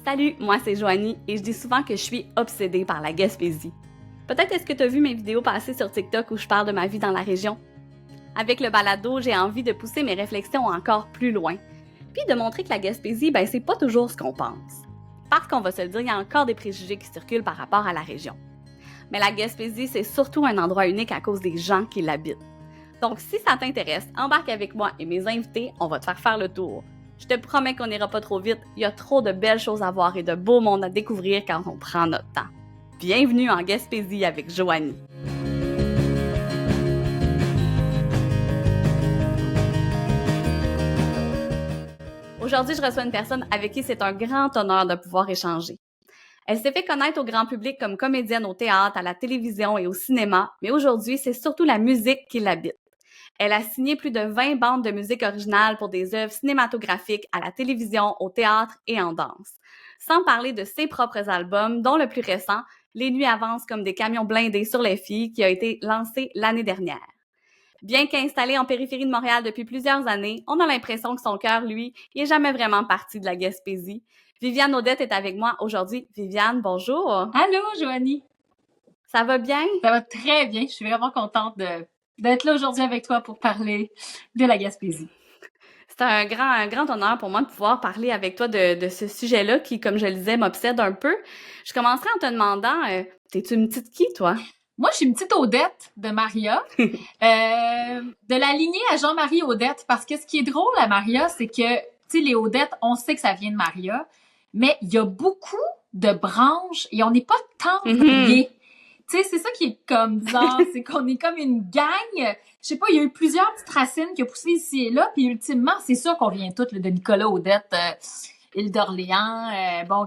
Salut, moi c'est Joanie et je dis souvent que je suis obsédée par la Gaspésie. Peut-être est-ce que tu as vu mes vidéos passer sur TikTok où je parle de ma vie dans la région? Avec le balado, j'ai envie de pousser mes réflexions encore plus loin, puis de montrer que la Gaspésie, c'est pas toujours ce qu'on pense. Parce qu'on va se le dire, il y a encore des préjugés qui circulent par rapport à la région. Mais la Gaspésie, c'est surtout un endroit unique à cause des gens qui l'habitent. Donc si ça t'intéresse, embarque avec moi et mes invités, on va te faire le tour. Je te promets qu'on n'ira pas trop vite, il y a trop de belles choses à voir et de beaux mondes à découvrir quand on prend notre temps. Bienvenue en Gaspésie avec Joanie. Aujourd'hui, je reçois une personne avec qui c'est un grand honneur de pouvoir échanger. Elle s'est fait connaître au grand public comme comédienne au théâtre, à la télévision et au cinéma, mais aujourd'hui, c'est surtout la musique qui l'habite. Elle a signé plus de 20 bandes de musique originale pour des œuvres cinématographiques, à la télévision, au théâtre et en danse. Sans parler de ses propres albums, dont le plus récent, Les nuits avancent comme des camions blindés sur les filles, qui a été lancé l'année dernière. Bien qu'installé en périphérie de Montréal depuis plusieurs années, on a l'impression que son cœur, lui, il est jamais vraiment parti de la Gaspésie. Viviane Audette est avec moi aujourd'hui. Viviane, bonjour. Allô, Joanie. Ça va bien? Ça va très bien. Je suis vraiment contente d'être là aujourd'hui avec toi pour parler de la Gaspésie. C'est un grand honneur pour moi de pouvoir parler avec toi de ce sujet-là qui, comme je le disais, m'obsède un peu. Je commencerai en te demandant, t'es-tu une petite qui, toi? Moi, je suis une petite Odette de Maria, de la lignée à Jean-Marie Odette, parce que ce qui est drôle à Maria, c'est que, tu sais, les Odettes, on sait que ça vient de Maria, mais il y a beaucoup de branches et on n'est pas tant liés. Tu sais, c'est ça qui est comme bizarre, c'est qu'on est comme une gang. Je sais pas, il y a eu plusieurs petites racines qui ont poussé ici et là, puis ultimement, c'est sûr qu'on vient toutes de Nicolas Odette, île d'Orléans,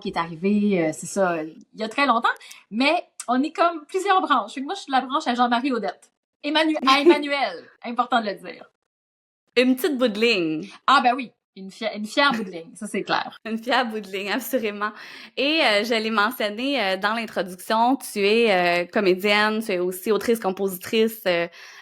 qui est arrivé, c'est ça, il y a très longtemps, mais on est comme plusieurs branches. Fait que moi, je suis de la branche à Jean-Marie Odette. Emmanuel, important de le dire. Une petite bout de ligne. Ah ben oui, une fière bout de ligne, ça c'est clair. Une fière bout de ligne, assurément. Et je l'ai mentionné dans l'introduction, tu es comédienne, tu es aussi autrice, compositrice,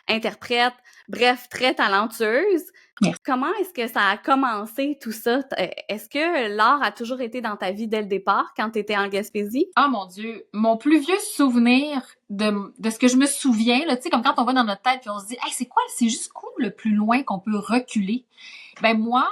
interprète, bref, très talentueuse. Merci. Comment est-ce que ça a commencé tout ça? Est-ce que l'art a toujours été dans ta vie dès le départ, quand tu étais en Gaspésie? Ah mon Dieu, mon plus vieux souvenir de ce que je me souviens, là, tu sais, comme quand on va dans notre tête puis on se dit, hey, c'est jusqu'où le plus loin qu'on peut reculer? Ben moi,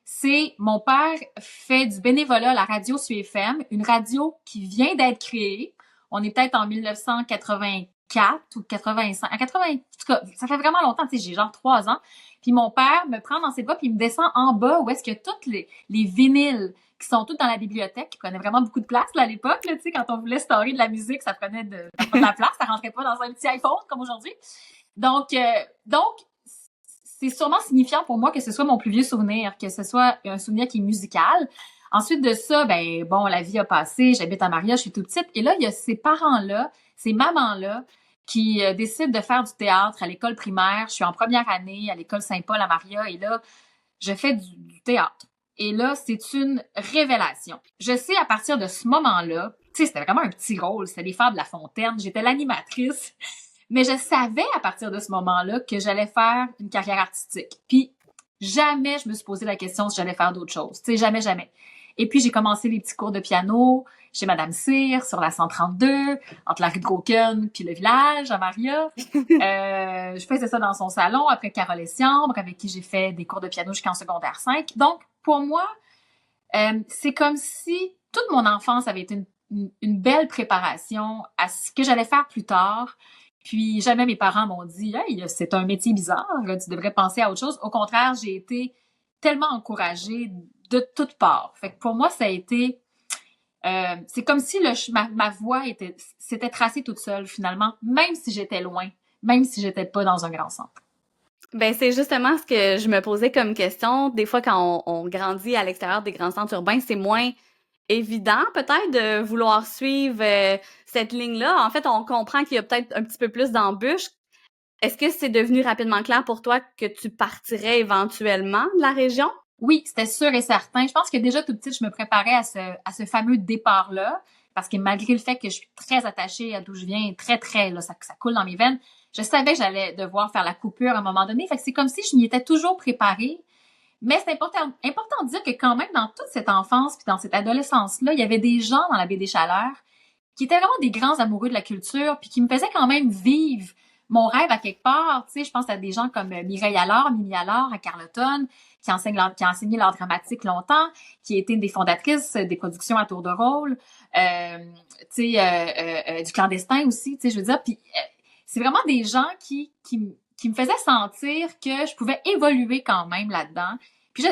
c'est mon père fait du bénévolat à la radio SUFM, une radio qui vient d'être créée. On est peut-être en 1984 ou 85. En 80, en tout cas, ça fait vraiment longtemps, tu sais, j'ai genre 3 ans. Puis mon père me prend dans ses bras puis il me descend en bas où est-ce que toutes les vinyles qui sont toutes dans la bibliothèque, qui prenaient vraiment beaucoup de place là, à l'époque, là, tu sais, quand on voulait storer de la musique, ça prenait de la place, ça rentrait pas dans un petit iPhone comme aujourd'hui. Donc c'est sûrement signifiant pour moi que ce soit mon plus vieux souvenir, que ce soit un souvenir qui est musical. Ensuite de ça, la vie a passé, j'habite à Maria, je suis toute petite, et là, il y a ces parents-là, ces mamans-là, qui décident de faire du théâtre à l'école primaire. Je suis en première année à l'école Saint-Paul à Maria, et là, je fais du théâtre. Et là, c'est une révélation. Je sais à partir de ce moment-là, tu sais, c'était vraiment un petit rôle, c'était les Fables de la Fontaine, j'étais l'animatrice. Mais je savais à partir de ce moment-là que j'allais faire une carrière artistique. Puis jamais je me suis posé la question si j'allais faire d'autres choses. Tu sais, jamais, jamais. Et puis j'ai commencé les petits cours de piano chez Madame Cyr sur la 132, entre la rue de Broken puis le village à Maria. Je faisais ça dans son salon après Carole Essiambre, avec qui j'ai fait des cours de piano jusqu'en secondaire 5. Donc pour moi, c'est comme si toute mon enfance avait été une belle préparation à ce que j'allais faire plus tard. Puis jamais mes parents m'ont dit « Hey, c'est un métier bizarre, tu devrais penser à autre chose. » Au contraire, j'ai été tellement encouragée de toutes parts. Fait que pour moi, ça a été... c'est comme si ma voie s'était tracée toute seule, finalement, même si j'étais loin, même si j'étais pas dans un grand centre. Ben c'est justement ce que je me posais comme question. Des fois, quand on grandit à l'extérieur des grands centres urbains, c'est moins évident peut-être de vouloir suivre cette ligne-là. En fait, on comprend qu'il y a peut-être un petit peu plus d'embûches. Est-ce que c'est devenu rapidement clair pour toi que tu partirais éventuellement de la région? Oui, c'était sûr et certain. Je pense que déjà toute petite, je me préparais à ce fameux départ-là, parce que malgré le fait que je suis très attachée à d'où je viens, très, là, ça coule dans mes veines, je savais que j'allais devoir faire la coupure à un moment donné. Fait que c'est comme si je m'y étais toujours préparée. Mais c'est important de dire que quand même, dans toute cette enfance puis dans cette adolescence-là, il y avait des gens dans la baie des Chaleurs qui étaient vraiment des grands amoureux de la culture puis qui me faisaient quand même vivre mon rêve à quelque part. Tu sais, je pense à des gens comme Mireille Allard, Mimi Allard à Carleton, qui a enseigné l'art dramatique longtemps, qui a été une des fondatrices des productions à tour de rôle, du clandestin aussi, tu sais, je veux dire. Puis c'est vraiment des gens qui me faisaient sentir que je pouvais évoluer quand même là-dedans.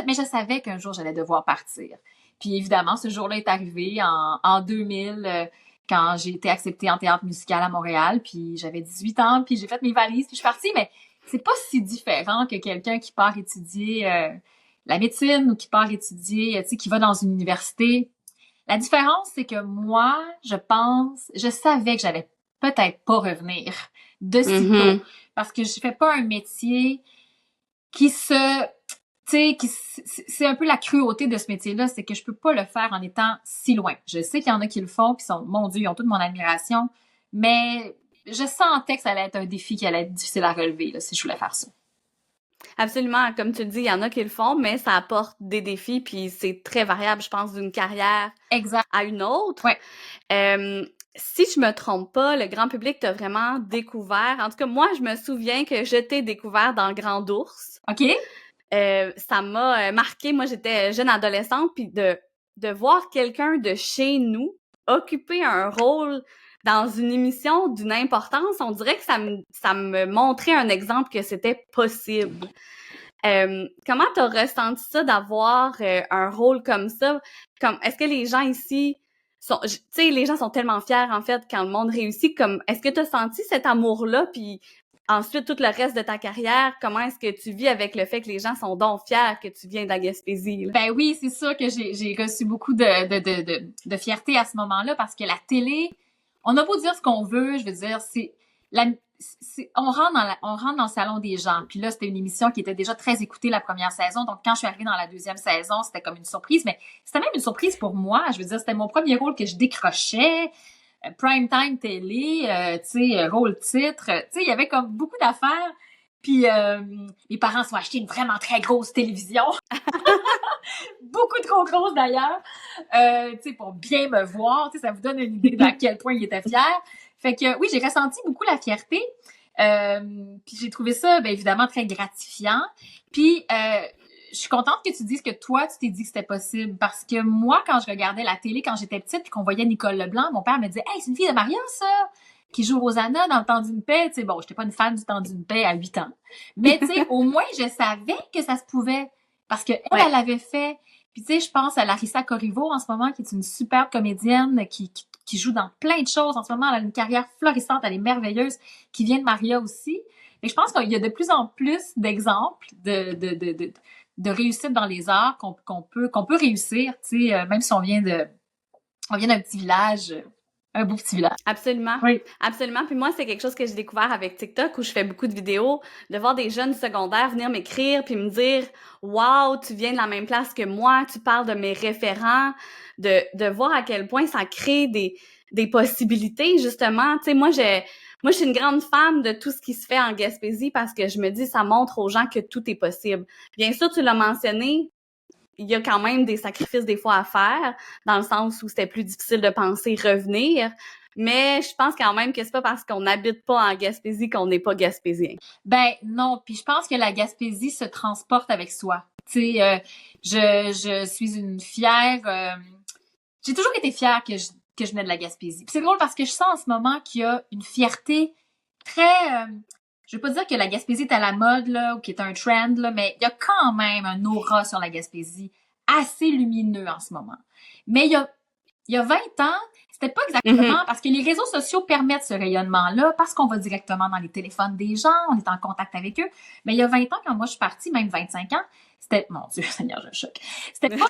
Mais je savais qu'un jour, j'allais devoir partir. Puis évidemment, ce jour-là est arrivé en 2000, quand j'ai été acceptée en théâtre musical à Montréal, puis j'avais 18 ans, puis j'ai fait mes valises, puis je suis partie, mais c'est pas si différent que quelqu'un qui part étudier la médecine ou qui part étudier, tu sais, qui va dans une université. La différence, c'est que moi, je savais que j'allais peut-être pas revenir de sitôt, parce que je fais pas un métier qui se... Tu sais, c'est un peu la cruauté de ce métier-là, c'est que je peux pas le faire en étant si loin. Je sais qu'il y en a qui le font, puis mon Dieu, ils ont toute mon admiration, mais je sentais que ça allait être un défi qui allait être difficile à relever, là, si je voulais faire ça. Absolument. Comme tu le dis, il y en a qui le font, mais ça apporte des défis, puis c'est très variable, je pense, d'une carrière à une autre. Ouais. Si je me trompe pas, le grand public t'a vraiment découvert. En tout cas, moi, je me souviens que je t'ai découvert dans Grand Ours. OK. Ça m'a marqué. Moi, j'étais jeune adolescente, puis de voir quelqu'un de chez nous occuper un rôle dans une émission d'une importance, on dirait que ça me montrait un exemple que c'était possible. Comment t'as ressenti ça d'avoir un rôle comme ça? Est-ce que les gens ici sont, tu sais, les gens sont tellement fiers en fait quand le monde réussit. Est-ce que t'as senti cet amour-là, puis ensuite tout le reste de ta carrière, comment est-ce que tu vis avec le fait que les gens sont donc fiers que tu viens de la Gaspésie? Là? Ben oui, c'est sûr que j'ai reçu beaucoup de fierté à ce moment-là, parce que la télé, on a beau dire ce qu'on veut, je veux dire, on rentre dans le salon des gens. Puis là, c'était une émission qui était déjà très écoutée la première saison. Donc, quand je suis arrivée dans la deuxième saison, c'était comme une surprise. Mais c'était même une surprise pour moi. Je veux dire, c'était mon premier rôle que je décrochais. Prime time télé, tu sais, rôle titre. Tu sais, il y avait comme beaucoup d'affaires. Puis mes parents sont achetés une vraiment très grosse télévision. Beaucoup trop grosse d'ailleurs. Tu sais, pour bien me voir. Tu sais, ça vous donne une idée d'à quel point ils étaient fiers. Fait que oui, j'ai ressenti beaucoup la fierté. Puis j'ai trouvé ça, bien évidemment, très gratifiant. Puis je suis contente que tu dises que toi, tu t'es dit que c'était possible. Parce que moi, quand je regardais la télé quand j'étais petite puis qu'on voyait Nicole Leblanc, mon père me disait « Hey, c'est une fille de Maria, ça! » qui joue Rosanna dans Le Temps d'une paix. Tu sais, bon, j'étais pas une fan du Temps d'une paix à 8 ans. Mais tu sais, au moins, je savais que ça se pouvait. Parce que elle l'avait fait. Puis tu sais, je pense à Larissa Corriveau en ce moment, qui est une superbe comédienne qui joue dans plein de choses. En ce moment, elle a une carrière florissante, elle est merveilleuse, qui vient de Maria aussi. Et je pense qu'il y a de plus en plus d'exemples de réussite dans les arts qu'on peut réussir, tu sais, même si on vient d'un petit village, un beau petit village. Absolument. Oui. Absolument. Puis moi, c'est quelque chose que j'ai découvert avec TikTok, où je fais beaucoup de vidéos, de voir des jeunes secondaires venir m'écrire puis me dire « Wow, tu viens de la même place que moi, tu parles de mes référents », de voir à quel point ça crée des possibilités, justement. Tu sais, moi, je suis une grande fan de tout ce qui se fait en Gaspésie, parce que je me dis, ça montre aux gens que tout est possible. Bien sûr, tu l'as mentionné, il y a quand même des sacrifices des fois à faire, dans le sens où c'était plus difficile de penser revenir, mais je pense quand même que c'est pas parce qu'on n'habite pas en Gaspésie qu'on n'est pas gaspésien. Ben non, puis je pense que la Gaspésie se transporte avec soi. Tu sais, je suis une fière... j'ai toujours été fière que je venais de la Gaspésie. Puis c'est drôle parce que je sens en ce moment qu'il y a une fierté très... je veux pas dire que la Gaspésie est à la mode, là, ou qu'il est un trend, là, mais il y a quand même un aura sur la Gaspésie assez lumineux en ce moment. Mais il y a 20 ans, c'était pas exactement, parce que les réseaux sociaux permettent ce rayonnement-là, parce qu'on va directement dans les téléphones des gens, on est en contact avec eux. Mais il y a 20 ans, quand moi je suis partie, même 25 ans, c'était... Mon Dieu, Seigneur, je choque. C'était pas...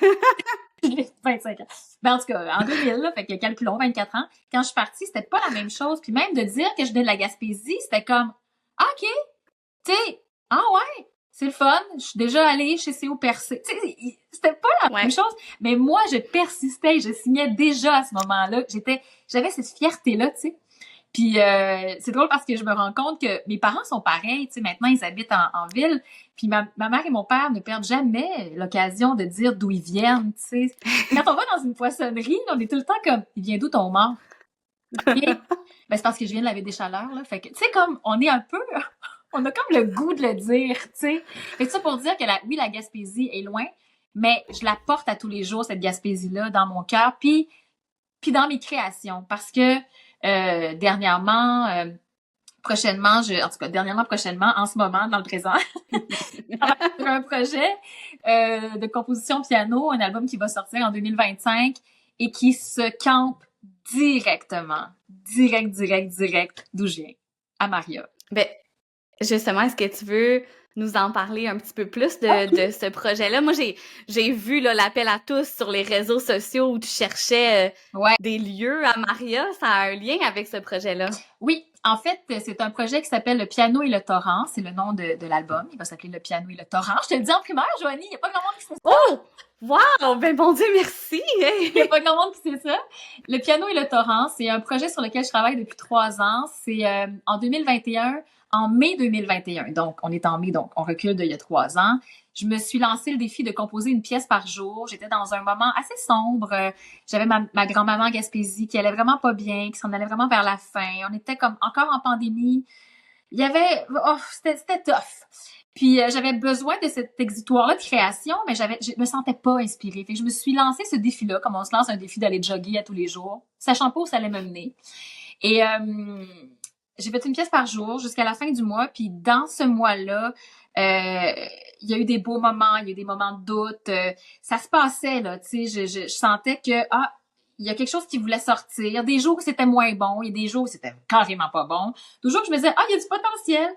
25 ans. Ben, en tout cas, en 2000, là, fait que calculons, 24 ans, quand je suis partie, c'était pas la même chose. Puis même de dire que je venais de la Gaspésie, c'était comme... OK, tu sais, ah ouais, c'est le fun, je suis déjà allée chez CO Percé. Tu sais, c'était pas la même chose, mais moi, je persistais, je signais déjà à ce moment-là. J'avais cette fierté-là, tu sais. Puis c'est drôle parce que je me rends compte que mes parents sont pareils, tu sais, maintenant ils habitent en ville. Puis ma mère et mon père ne perdent jamais l'occasion de dire d'où ils viennent, tu sais. Quand on va dans une poissonnerie, on est tout le temps comme, il vient d'où ton mort? Et, ben c'est parce que je viens de la Baie des Chaleurs, là. Fait que, tu sais, comme, on est un peu, on a comme le goût de le dire, tu sais. Fait que ça pour dire que oui, la Gaspésie est loin, mais je la porte à tous les jours, cette Gaspésie-là, dans mon cœur, puis dans mes créations, parce que dernièrement, prochainement, en ce moment, dans le présent, sur un projet de composition piano, un album qui va sortir en 2025 et qui se campe direct d'où je viens, à Maria. Ben, justement, est-ce que tu veux nous en parler un petit peu plus de ce projet-là? Moi, j'ai vu là, l'appel à tous sur les réseaux sociaux où tu cherchais des lieux à Maria. Ça a un lien avec ce projet-là. Oui, en fait, c'est un projet qui s'appelle Le Piano et le Torrent. C'est le nom de l'album. Il va s'appeler Le Piano et le Torrent. Je te le dis en primaire, Joanie, il n'y a pas grand monde qui sait ça. Oh! Wow! Ben bon Dieu, merci! Il n'y a pas grand monde qui sait ça. Le Piano et le Torrent, c'est un projet sur lequel je travaille depuis 3 ans. C'est en 2021, en mai 2021. Donc, on est en mai, donc on recule d'il y a 3 ans. Je me suis lancé le défi de composer une pièce par jour. J'étais dans un moment assez sombre. J'avais ma grand-maman Gaspésie qui allait vraiment pas bien, qui s'en allait vraiment vers la fin. On était comme encore en pandémie. Il y avait... c'était tough. Puis j'avais besoin de cet exutoire-là de création, mais je me sentais pas inspirée. Fait que je me suis lancé ce défi-là, comme on se lance un défi d'aller jogger à tous les jours, sachant pas où ça allait me mener. Et j'ai fait une pièce par jour jusqu'à la fin du mois. Puis dans ce mois-là, il y a eu des beaux moments, il y a eu des moments de doute. Ça se passait, là, tu sais, je sentais que, il y a quelque chose qui voulait sortir. Des jours où c'était moins bon, il y a des jours où c'était carrément pas bon. Des jours où je me disais, il y a du potentiel.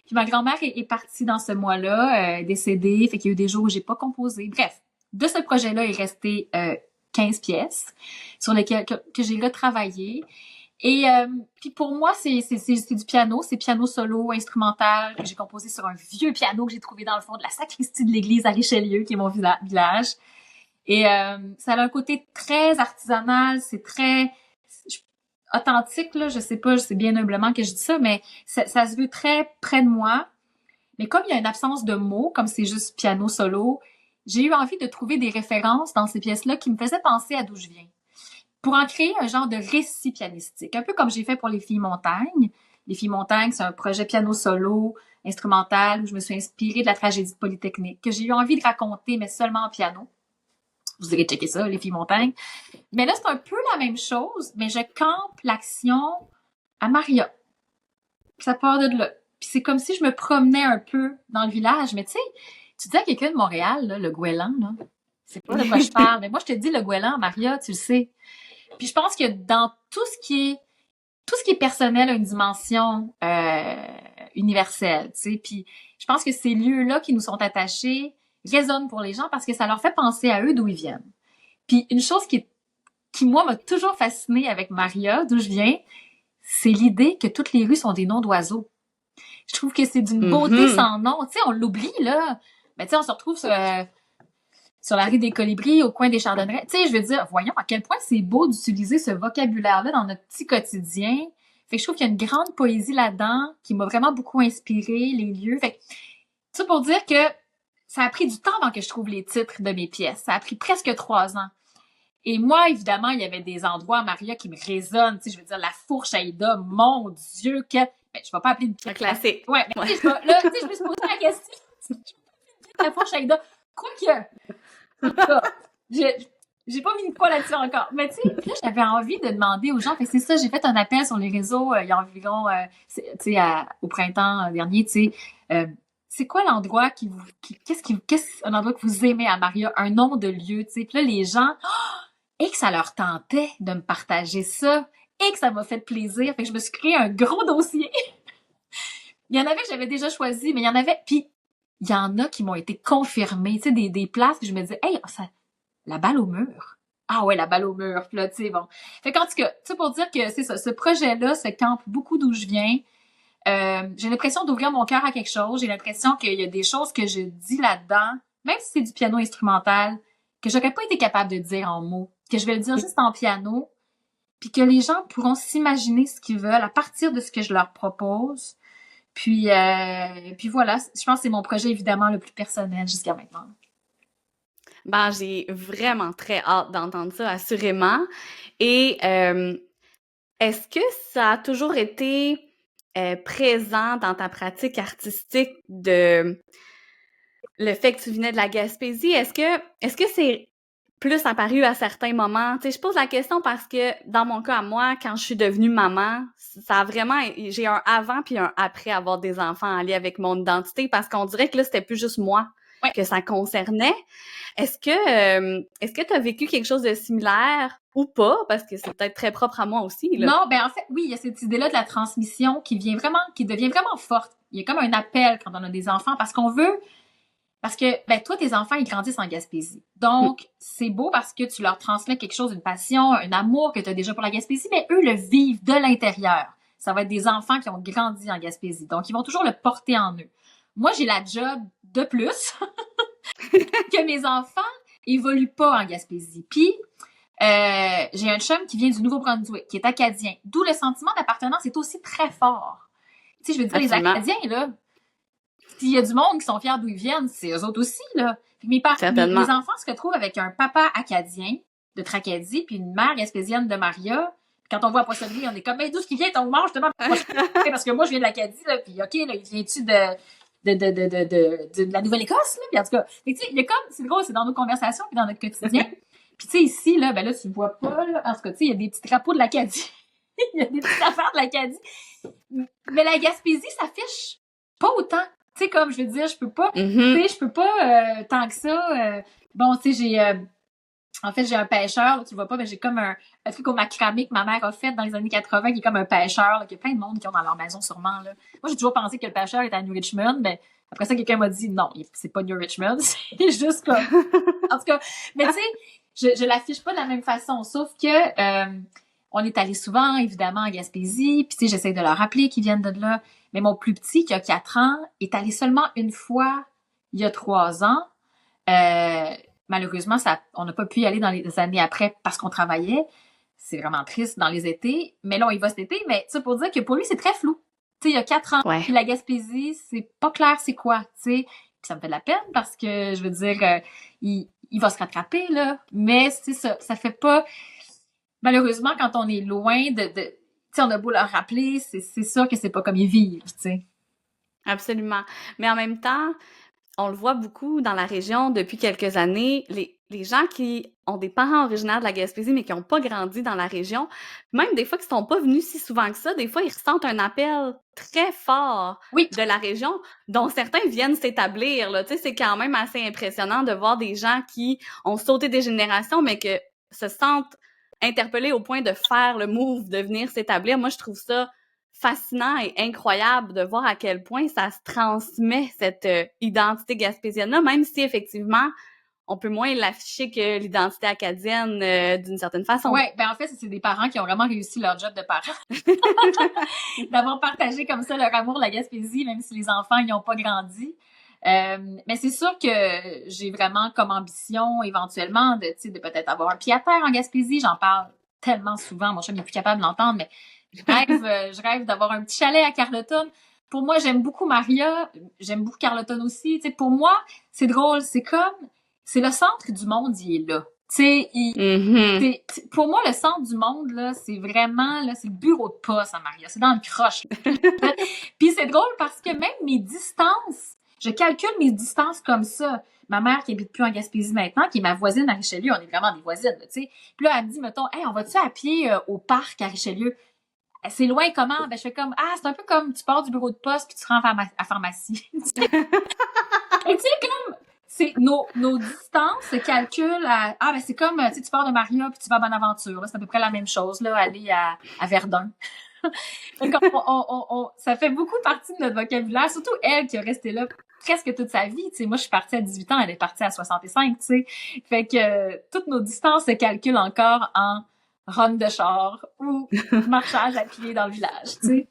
Puis ma grand-mère est partie dans ce mois-là, décédée, fait qu'il y a eu des jours où j'ai pas composé. Bref, de ce projet-là, il est resté 15 pièces sur lesquelles que j'ai là travaillé. Et puis pour moi, c'est du piano, c'est piano solo, instrumental, que j'ai composé sur un vieux piano que j'ai trouvé dans le fond de la sacristie de l'église à Richelieu, qui est mon village. Et ça a un côté très artisanal, c'est très authentique, là, je sais bien humblement que je dis ça, mais ça se veut très près de moi. Mais comme il y a une absence de mots, comme c'est juste piano solo, j'ai eu envie de trouver des références dans ces pièces-là qui me faisaient penser à d'où je viens. Pour en créer un genre de récit pianistique, un peu comme j'ai fait pour Les Filles Montagnes. Les Filles Montagnes, c'est un projet piano solo, instrumental, où je me suis inspirée de la tragédie de Polytechnique, que j'ai eu envie de raconter, mais seulement en piano. Vous irez checker ça, Les Filles Montagnes. Mais là, c'est un peu la même chose, mais je campe l'action à Maria. Puis ça part de là. Puis c'est comme si je me promenais un peu dans le village. Mais tu sais, tu dis à quelqu'un de Montréal, là, le Gouélan, là, c'est pas de quoi je parle. Mais moi, je te dis le Gouélan, Maria, tu le sais. Puis je pense que dans tout ce qui est personnel a une dimension universelle, tu sais. Puis je pense que ces lieux-là qui nous sont attachés résonnent pour les gens parce que ça leur fait penser à eux d'où ils viennent. Puis une chose qui moi, m'a toujours fascinée avec Maria, d'où je viens, c'est l'idée que toutes les rues sont des noms d'oiseaux. Je trouve que c'est d'une beauté sans nom. Tu sais, on l'oublie, là. Mais tu sais, on se retrouve sur la rue des Colibris, au coin des Chardonnerets. Tu sais, je veux dire, voyons à quel point c'est beau d'utiliser ce vocabulaire-là dans notre petit quotidien. Fait que je trouve qu'il y a une grande poésie là-dedans qui m'a vraiment beaucoup inspirée, les lieux. Fait que, ça pour dire que ça a pris du temps avant que je trouve les titres de mes pièces. Ça a pris presque 3 ans. Et moi, évidemment, il y avait des endroits à Maria qui me résonnent. Tu sais, je veux dire, la fourche Aïda, mon Dieu, que... Ben, je vais pas appeler une pièce. Un classique. Ouais, mais tu sais, là, tu sais, je me suis posé la question. La fourche Aïda. Quoique, j'ai pas mis une fois là-dessus encore. Mais tu sais, là, j'avais envie de demander aux gens. Fait que c'est ça, j'ai fait un appel sur les réseaux il y a environ, tu sais, au printemps dernier, tu sais, c'est quoi l'endroit qu'est-ce un endroit que vous aimez à Maria, un nom de lieu, tu sais. Puis là, les gens, et que ça leur tentait de me partager ça, et que ça m'a fait plaisir. Fait que je me suis créé un gros dossier. Il y en avait que j'avais déjà choisi, mais il y en avait, puis il y en a qui m'ont été confirmées, tu sais, des places que je me disais, hey, la balle au mur. Ah ouais, la balle au mur. Puis là, tu sais, bon. Fait qu'en tout cas, tu sais, pour dire que c'est ça, ce projet-là se campe beaucoup d'où je viens. J'ai l'impression d'ouvrir mon cœur à quelque chose. J'ai l'impression qu'il y a des choses que je dis là-dedans, même si c'est du piano instrumental, que j'aurais pas été capable de dire en mots. Que je vais le dire juste en piano. puis que les gens pourront s'imaginer ce qu'ils veulent à partir de ce que je leur propose. Puis voilà, je pense que c'est mon projet évidemment le plus personnel jusqu'à maintenant. Ben, j'ai vraiment très hâte d'entendre ça, assurément. Et est-ce que ça a toujours été présent dans ta pratique artistique de le fait que tu venais de la Gaspésie? Est-ce que c'est plus apparu à certains moments? Tu sais, je pose la question parce que dans mon cas à moi, quand je suis devenue maman, ça a vraiment, j'ai un avant puis un après avoir des enfants en lien avec mon identité parce qu'on dirait que là, c'était plus juste moi que ça concernait. Est-ce que tu as vécu quelque chose de similaire ou pas? Parce que c'est peut-être très propre à moi aussi, là. Non, ben en fait, oui, il y a cette idée-là de la transmission qui devient vraiment forte. Il y a comme un appel quand on a des enfants parce que, ben, toi, tes enfants, ils grandissent en Gaspésie. Donc, c'est beau parce que tu leur transmets quelque chose, une passion, un amour que tu as déjà pour la Gaspésie, mais eux le vivent de l'intérieur. Ça va être des enfants qui ont grandi en Gaspésie. Donc, ils vont toujours le porter en eux. Moi, j'ai la job de plus que mes enfants évoluent pas en Gaspésie. Puis, j'ai un chum qui vient du Nouveau-Brunswick, qui est acadien. D'où le sentiment d'appartenance est aussi très fort. Tu sais, je veux dire, Absolument. les Acadiens, là, s'il y a du monde qui sont fiers d'où ils viennent, c'est eux autres aussi, là. Mes enfants se retrouvent avec un papa acadien de Tracadie, puis une mère gaspésienne de Maria. Puis quand on voit la poissonnerie, on est comme, d'où est-ce qu'il vient ton mange, justement? Parce que moi, je viens de l'Acadie, là, puis OK, là, il vient-tu de la Nouvelle-Écosse, là? Puis en tout cas, tu sais, il y a comme, c'est drôle, c'est dans nos conversations, puis dans notre quotidien. Puis tu sais, ici, là, ben là, tu le vois pas, là. En tout cas, tu sais, il y a des petits drapeaux de l'Acadie. Il y a des petites affaires de l'Acadie. Mais la Gaspésie s'affiche pas autant. Tu sais, comme je veux dire, je peux pas, tu sais, je peux pas tant que ça. Bon, tu sais, en fait, j'ai un pêcheur, là, tu le vois pas, mais j'ai comme un truc au macramé que ma mère a fait dans les années 80, qui est comme un pêcheur, là, qu'il y a plein de monde qui ont dans leur maison sûrement, là. Moi, j'ai toujours pensé que le pêcheur était à New Richmond, mais après ça, quelqu'un m'a dit non, c'est pas New Richmond, c'est juste comme, en tout cas, mais tu sais, je l'affiche pas de la même façon, sauf que, on est allé souvent, évidemment, en Gaspésie, puis tu sais, j'essaie de leur rappeler qu'ils viennent de là. Mais mon plus petit, qui a 4 ans, est allé seulement une fois il y a 3 ans. Malheureusement, on n'a pas pu y aller dans les années après parce qu'on travaillait. C'est vraiment triste dans les étés. Mais là, on y va cet été. Mais ça pour dire que pour lui, c'est très flou. Tu sais, il y a 4 ans, puis la Gaspésie, c'est pas clair c'est quoi, tu sais. Puis ça me fait de la peine parce que, je veux dire, il va se rattraper, là. Mais c'est ça fait pas... Malheureusement, quand on est loin tu sais, on a beau leur rappeler, c'est sûr que c'est pas comme ils vivent, tu sais. Absolument. Mais en même temps, on le voit beaucoup dans la région depuis quelques années, les gens qui ont des parents originaires de la Gaspésie, mais qui n'ont pas grandi dans la région, même des fois qui ne sont pas venus si souvent que ça, des fois, ils ressentent un appel très fort de la région, dont certains viennent s'établir, là. Tu sais, c'est quand même assez impressionnant de voir des gens qui ont sauté des générations, mais que se sentent interpellés au point de faire le move, de venir s'établir. Moi, je trouve ça fascinant et incroyable de voir à quel point ça se transmet, cette identité gaspésienne-là, même si effectivement, on peut moins l'afficher que l'identité acadienne d'une certaine façon. Ouais, ben en fait, c'est des parents qui ont vraiment réussi leur job de parents. D'avoir partagé comme ça leur amour de la Gaspésie, même si les enfants n'y ont pas grandi. Mais c'est sûr que j'ai vraiment comme ambition éventuellement de peut-être avoir un pied à terre en Gaspésie. J'en parle tellement souvent. Mon chum n'est plus capable de l'entendre, mais je rêve d'avoir un petit chalet à Carleton. Pour moi, j'aime beaucoup Maria. J'aime beaucoup Carleton aussi. Tu sais, pour moi, c'est drôle. C'est le centre du monde, il est là. Tu sais, pour moi, le centre du monde, là, c'est vraiment, là, c'est le bureau de poste à Maria. C'est dans le croche. Puis c'est drôle parce que même mes distances, je calcule mes distances comme ça. Ma mère qui habite plus en Gaspésie maintenant, qui est ma voisine à Richelieu, on est vraiment des voisines, tu sais. Puis là, elle me dit, mettons, hey, on va-tu à pied au parc à Richelieu? C'est loin comment? Ben, je fais comme, c'est un peu comme tu pars du bureau de poste puis tu te rends à pharmacie. Et tu sais, comme, c'est nos distances se calculent à, ben, c'est comme, tu sais, tu pars de Maria puis tu vas à Bonaventure, là. C'est à peu près la même chose, là, aller à Verdun. Donc, ça fait beaucoup partie de notre vocabulaire, surtout elle qui a resté là presque toute sa vie. Tu sais, moi, je suis partie à 18 ans, elle est partie à 65, tu sais. Fait que toutes nos distances se calculent encore en run de char ou marchage à pied dans le village, tu sais.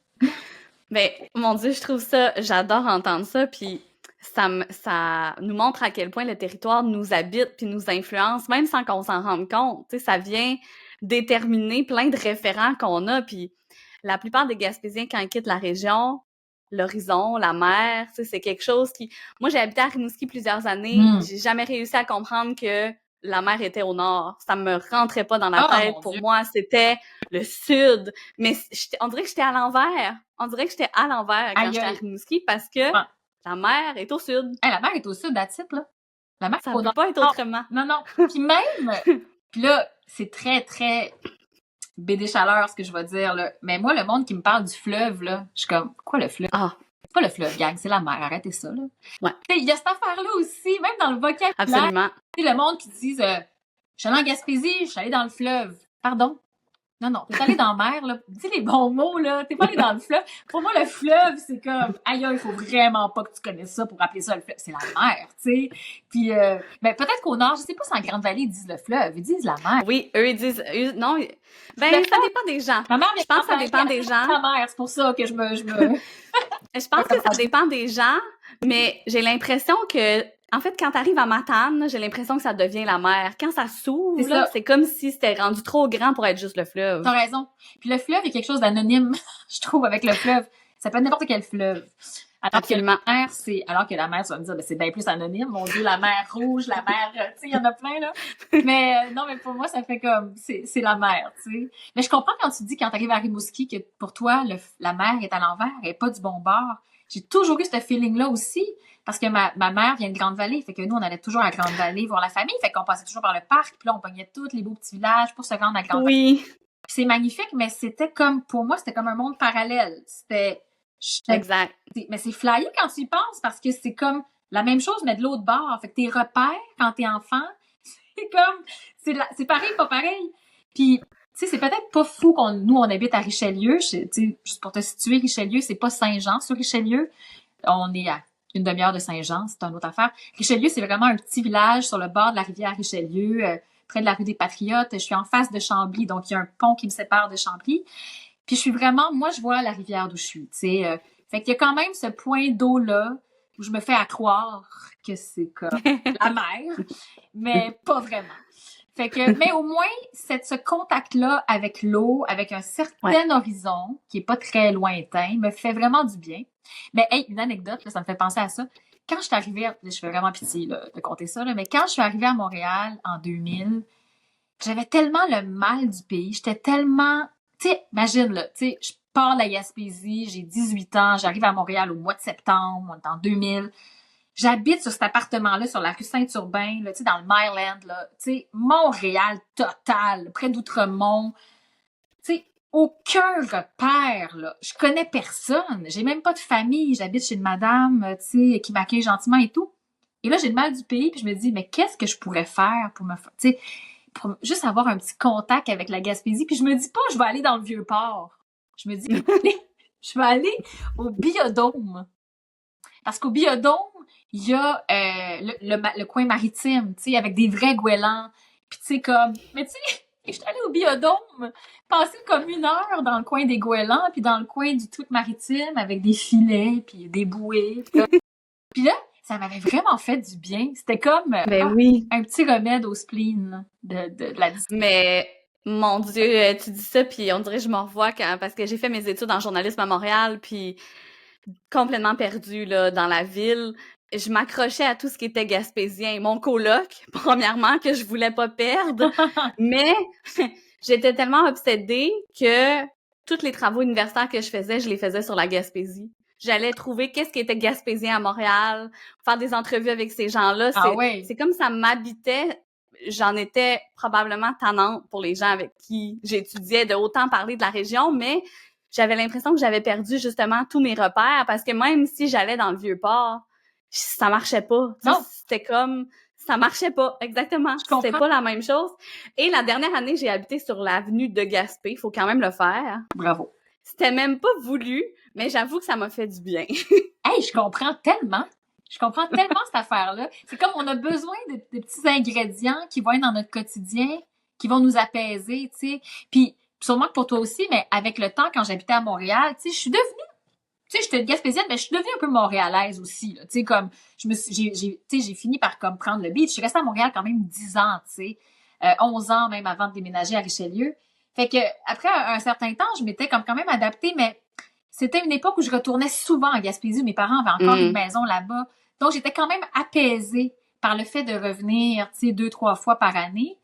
Ben, mon Dieu, je trouve ça, j'adore entendre ça, puis ça nous montre à quel point le territoire nous habite puis nous influence, même sans qu'on s'en rende compte. Tu sais, ça vient déterminer plein de référents qu'on a. Puis la plupart des Gaspésiens, quand ils quittent la région, l'horizon, la mer, tu sais, c'est quelque chose qui... Moi, j'ai habité à Rimouski plusieurs années. J'ai jamais réussi à comprendre que la mer était au nord. Ça me rentrait pas dans la tête. Pour moi, c'était le sud. Mais on dirait que j'étais à l'envers. On dirait que j'étais à l'envers quand j'étais à Rimouski parce que la mer est au sud. La mer est au sud, that's it, là. La mer ça peut pas être autrement. Non. Puis même... Puis là, c'est très, très BD chaleur, ce que je vais dire, là. Mais moi, le monde qui me parle du fleuve, là, je suis comme, quoi le fleuve? C'est pas le fleuve, gang, c'est la mer, arrêtez ça, là. Ouais. Il y a cette affaire-là aussi, même dans le vocabulaire. Absolument. Tu sais, le monde qui dit, je suis allée en Gaspésie, je suis allée dans le fleuve. Pardon? Non, t'es allé dans la mer, là. Dis les bons mots, là. T'es pas allé dans le fleuve. Pour moi, le fleuve, c'est comme, aïe, il faut vraiment pas que tu connaisses ça pour appeler ça le fleuve. C'est la mer, tu sais. Puis, ben, peut-être qu'au nord, je sais pas si en Grande-Vallée, ils disent le fleuve. Ils disent la mer. Oui, eux, ils disent, non. Ben, ça dépend des gens. Ma mère, je pense que ça dépend des gens. La mer, c'est pour ça que je me... Je pense que ça dépend des gens, mais j'ai l'impression que, en fait, quand t'arrives à Matane, j'ai l'impression que ça devient la mer. Quand ça s'ouvre, c'est comme si c'était rendu trop grand pour être juste le fleuve. T'as raison. Puis le fleuve, il y a quelque chose d'anonyme, je trouve, avec le fleuve. Ça peut être n'importe quel fleuve. Absolument. Alors que la mer, tu vas me dire, ben, c'est bien plus anonyme. Mon Dieu, la mer rouge, la mer, tu sais, il y en a plein, là. Mais, non, mais pour moi, ça fait comme, c'est la mer, tu sais. Mais je comprends quand tu dis, quand t'arrives à Rimouski, que pour toi, la mer est à l'envers, elle est pas du bon bord. J'ai toujours eu ce feeling-là aussi. Parce que ma mère vient de Grande-Vallée, fait que nous, on allait toujours à Grande-Vallée voir la famille, fait qu'on passait toujours par le parc, puis là, on pognait tous les beaux petits villages pour se rendre à Grande-Vallée. Oui. Puis c'est magnifique, mais c'était comme, pour moi, c'était comme un monde parallèle. Exact. Mais c'est flyé quand tu y penses, parce que c'est comme la même chose, mais de l'autre bord. Fait que tes repères, quand t'es enfant, c'est comme, c'est pareil, pas pareil. Puis, tu sais, c'est peut-être pas fou nous, on habite à Richelieu. Tu sais, juste pour te situer, Richelieu, c'est pas Saint-Jean sur Richelieu. On est à une demi-heure de Saint-Jean, c'est une autre affaire. Richelieu, c'est vraiment un petit village sur le bord de la rivière Richelieu, près de la rue des Patriotes. Je suis en face de Chambly, donc il y a un pont qui me sépare de Chambly. Puis je suis vraiment, moi, je vois la rivière d'où je suis, tu sais. Fait qu'il y a quand même ce point d'eau-là où je me fais à croire que c'est comme la mer, mais pas vraiment. Fait que, mais au moins, ce contact-là avec l'eau, avec un certain horizon, qui est pas très lointain, me fait vraiment du bien. Mais hey, une anecdote, là, ça me fait penser à ça. Quand je suis arrivée, je fais vraiment pitié là, de compter ça, là, mais quand je suis arrivée à Montréal en 2000, j'avais tellement le mal du pays, j'étais tellement... Tu sais, imagine, là, tu sais, je pars de la Gaspésie, j'ai 18 ans, j'arrive à Montréal au mois de septembre, on est en 2000. J'habite sur cet appartement-là, sur la rue Saint-Urbain, là, tu sais, dans le Myland, là, tu sais, Montréal total, près d'Outremont. Tu sais, aucun repère, là. Je connais personne. J'ai même pas de famille. J'habite chez une madame, tu sais, qui m'accueille gentiment et tout. Et là, j'ai le mal du pays, puis je me dis, mais qu'est-ce que je pourrais faire pour tu sais, pour juste avoir un petit contact avec la Gaspésie. Puis je me dis pas, je vais aller dans le Vieux-Port. Je me dis, je vais aller au Biodôme. Parce qu'au Biodôme, il y a le coin maritime, tu sais, avec des vrais goélands. Puis tu sais, comme... Mais tu sais, je suis allée au Biodôme, passer comme 1 heure dans le coin des goélands, puis dans le coin du truc maritime, avec des filets, puis des bouées. Puis là, ça m'avait vraiment fait du bien. C'était comme un petit remède au spleen de la discipline. Mais... Mon Dieu, tu dis ça, puis on dirait que je me revois parce que j'ai fait mes études en journalisme à Montréal, puis complètement perdue là, dans la ville. Je m'accrochais à tout ce qui était gaspésien. Mon coloc, premièrement, que je voulais pas perdre, mais j'étais tellement obsédée que tous les travaux universitaires que je les faisais sur la Gaspésie. J'allais trouver qu'est-ce qui était gaspésien à Montréal, faire des entrevues avec ces gens-là. C'est comme ça m'habitait. J'en étais probablement tannante pour les gens avec qui j'étudiais de autant parler de la région, mais j'avais l'impression que j'avais perdu justement tous mes repères parce que même si j'allais dans le Vieux-Port, ça marchait pas. Non. C'était comme... Ça marchait pas, exactement. C'était pas la même chose. Et la dernière année, j'ai habité sur l'avenue de Gaspé. Il faut quand même le faire. Bravo. C'était même pas voulu, mais j'avoue que ça m'a fait du bien. Hey, je comprends tellement. Je comprends tellement cette affaire-là. C'est comme on a besoin de petits ingrédients qui vont être dans notre quotidien, qui vont nous apaiser, tu sais. Puis sûrement que pour toi aussi, mais avec le temps, quand j'habitais à Montréal, tu sais, je suis devenue, tu sais, j'étais gaspésienne, mais je suis devenue un peu montréalaise aussi, là. Tu sais, comme, j'ai fini par comme prendre le beat. Je suis restée à Montréal quand même 10 ans, tu sais. 11 ans même avant de déménager à Richelieu. Fait que après un certain temps, je m'étais comme quand même adaptée, mais c'était une époque où je retournais souvent en Gaspésie. Mes parents avaient encore une maison là-bas. Donc, j'étais quand même apaisée par le fait de revenir, tu sais, 2-3 fois par année.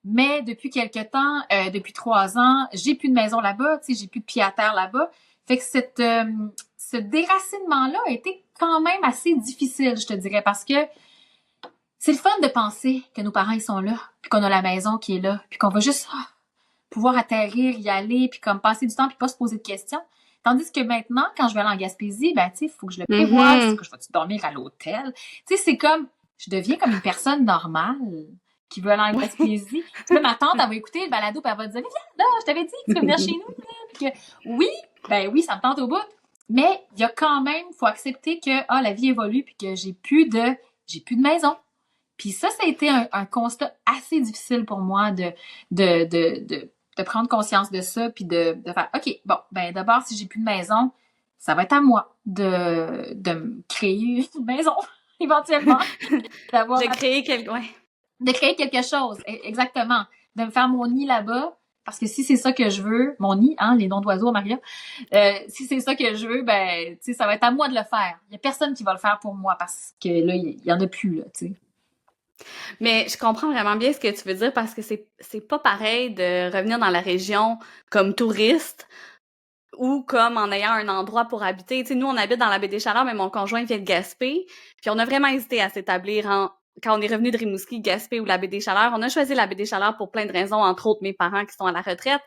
Mais depuis quelque temps, depuis 3 ans, j'ai plus de maison là-bas, tu sais, j'ai plus de pied à terre là-bas. Fait que ce déracinement-là a été quand même assez difficile, je te dirais, parce que c'est le fun de penser que nos parents, ils sont là, puis qu'on a la maison qui est là, puis qu'on va juste pouvoir atterrir, y aller, puis comme passer du temps, puis pas se poser de questions. Tandis que maintenant, quand je vais aller en Gaspésie, ben, tu sais, il faut que je le prévoie, est-ce que je vais dormir à l'hôtel? Tu sais, c'est comme, je deviens comme une personne normale qui veut aller en Gaspésie. Tu sais, ma tante, elle va écouter le balado, puis elle va te dire, viens, là, je t'avais dit que tu veux venir chez nous, là. Puis que, oui, ben oui, ça me tente au bout. Mais il y a quand même, faut accepter que, la vie évolue, puis que j'ai plus de maison. Puis ça a été un constat assez difficile pour moi de prendre conscience de ça, puis de faire, OK, bon, ben d'abord, si j'ai plus de maison, ça va être à moi de me créer une maison, éventuellement. De créer De créer quelque chose, exactement. De me faire mon nid là-bas, parce que si c'est ça que je veux, mon nid, les noms d'oiseaux, Maria, si c'est ça que je veux, ben, tu sais, ça va être à moi de le faire. Il y a personne qui va le faire pour moi, parce que là, il y en a plus, là, tu sais. Mais je comprends vraiment bien ce que tu veux dire parce que c'est pas pareil de revenir dans la région comme touriste ou comme en ayant un endroit pour habiter. Tu sais, nous, on habite dans la baie des Chaleurs, mais mon conjoint vient de Gaspé. Puis on a vraiment hésité à s'établir quand on est revenu de Rimouski, Gaspé ou la baie des Chaleurs. On a choisi la baie des Chaleurs pour plein de raisons, entre autres mes parents qui sont à la retraite.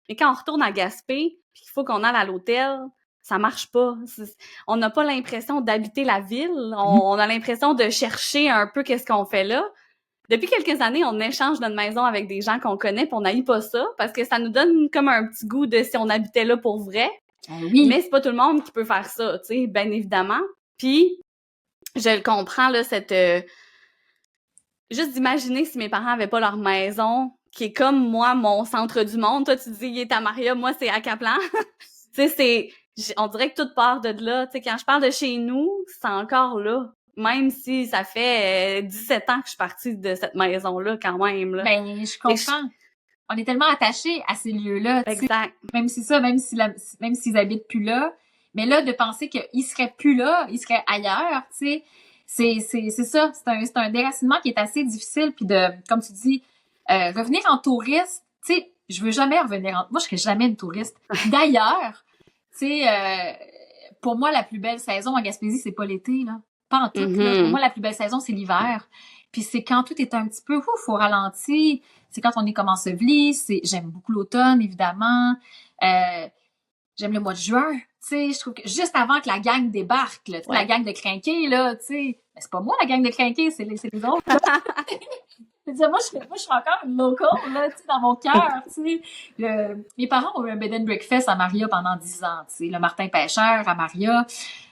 Mais quand on retourne à Gaspé, puis qu'il faut qu'on aille à l'hôtel, ça marche pas. On n'a pas l'impression d'habiter la ville. On a l'impression de chercher un peu qu'est-ce qu'on fait là. Depuis quelques années, on échange notre maison avec des gens qu'on connaît, puis on n'haït pas ça, parce que ça nous donne comme un petit goût de si on habitait là pour vrai. Oui. Mais c'est pas tout le monde qui peut faire ça, tu sais, bien évidemment. Puis, je le comprends, là, juste d'imaginer si mes parents avaient pas leur maison, qui est comme moi, mon centre du monde. Toi, tu dis, il est à Maria, moi, c'est à Caplan. Tu sais, on dirait que tout part de là. Tu sais, quand je parle de chez nous, c'est encore là. Même si ça fait 17 ans que je suis partie de cette maison-là, quand même. Là. Ben, je comprends. On est tellement attachés à ces lieux-là. Exact. Même si ça, même s'ils habitent plus là. Mais là, de penser qu'ils seraient plus là, ils seraient ailleurs, tu sais, c'est ça. C'est un déracinement qui est assez difficile. Puis comme tu dis, revenir en touriste, tu sais, je veux jamais revenir moi, je serais jamais une touriste. D'ailleurs, tu sais, pour moi, la plus belle saison en Gaspésie, c'est pas l'été, là. Pas en tout, là. Pour moi, la plus belle saison, c'est l'hiver. Puis c'est quand tout est un petit peu au ralenti. C'est quand on est comme enseveli. J'aime beaucoup l'automne, évidemment. J'aime le mois de juin. Tu sais, je trouve que juste avant que la gang débarque, là, la gang de crinqués, là, tu sais. Mais c'est pas moi, la gang de crinqués, c'est les autres. Je veux dire, moi, je suis encore une local, là, tu sais, dans mon cœur, tu sais. Mes parents ont eu un bed and breakfast à Maria pendant 10 ans, tu sais. Le Martin Pêcheur à Maria,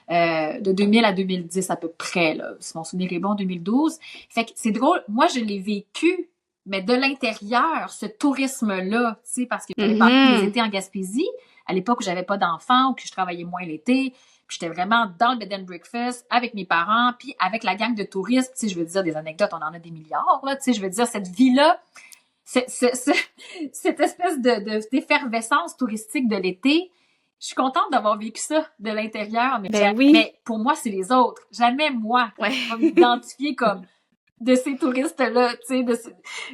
de 2000 à 2010 à peu près, là. Si mon souvenir est bon, 2012. Fait que c'est drôle. Moi, je l'ai vécu, mais de l'intérieur, ce tourisme-là, tu sais, parce que j'avais passé les étés en Gaspésie, à l'époque où j'avais pas d'enfants, ou que je travaillais moins l'été. Puis j'étais vraiment dans le bed and breakfast avec mes parents, puis avec la gang de touristes. Tu sais, je veux dire, des anecdotes, on en a des milliards, là. Tu sais, je veux dire, cette vie-là, cette espèce d'effervescence touristique de l'été, je suis contente d'avoir vécu ça de l'intérieur, mais, mais pour moi, c'est les autres. Jamais moi, je vais m'identifier comme de ces touristes-là, tu sais.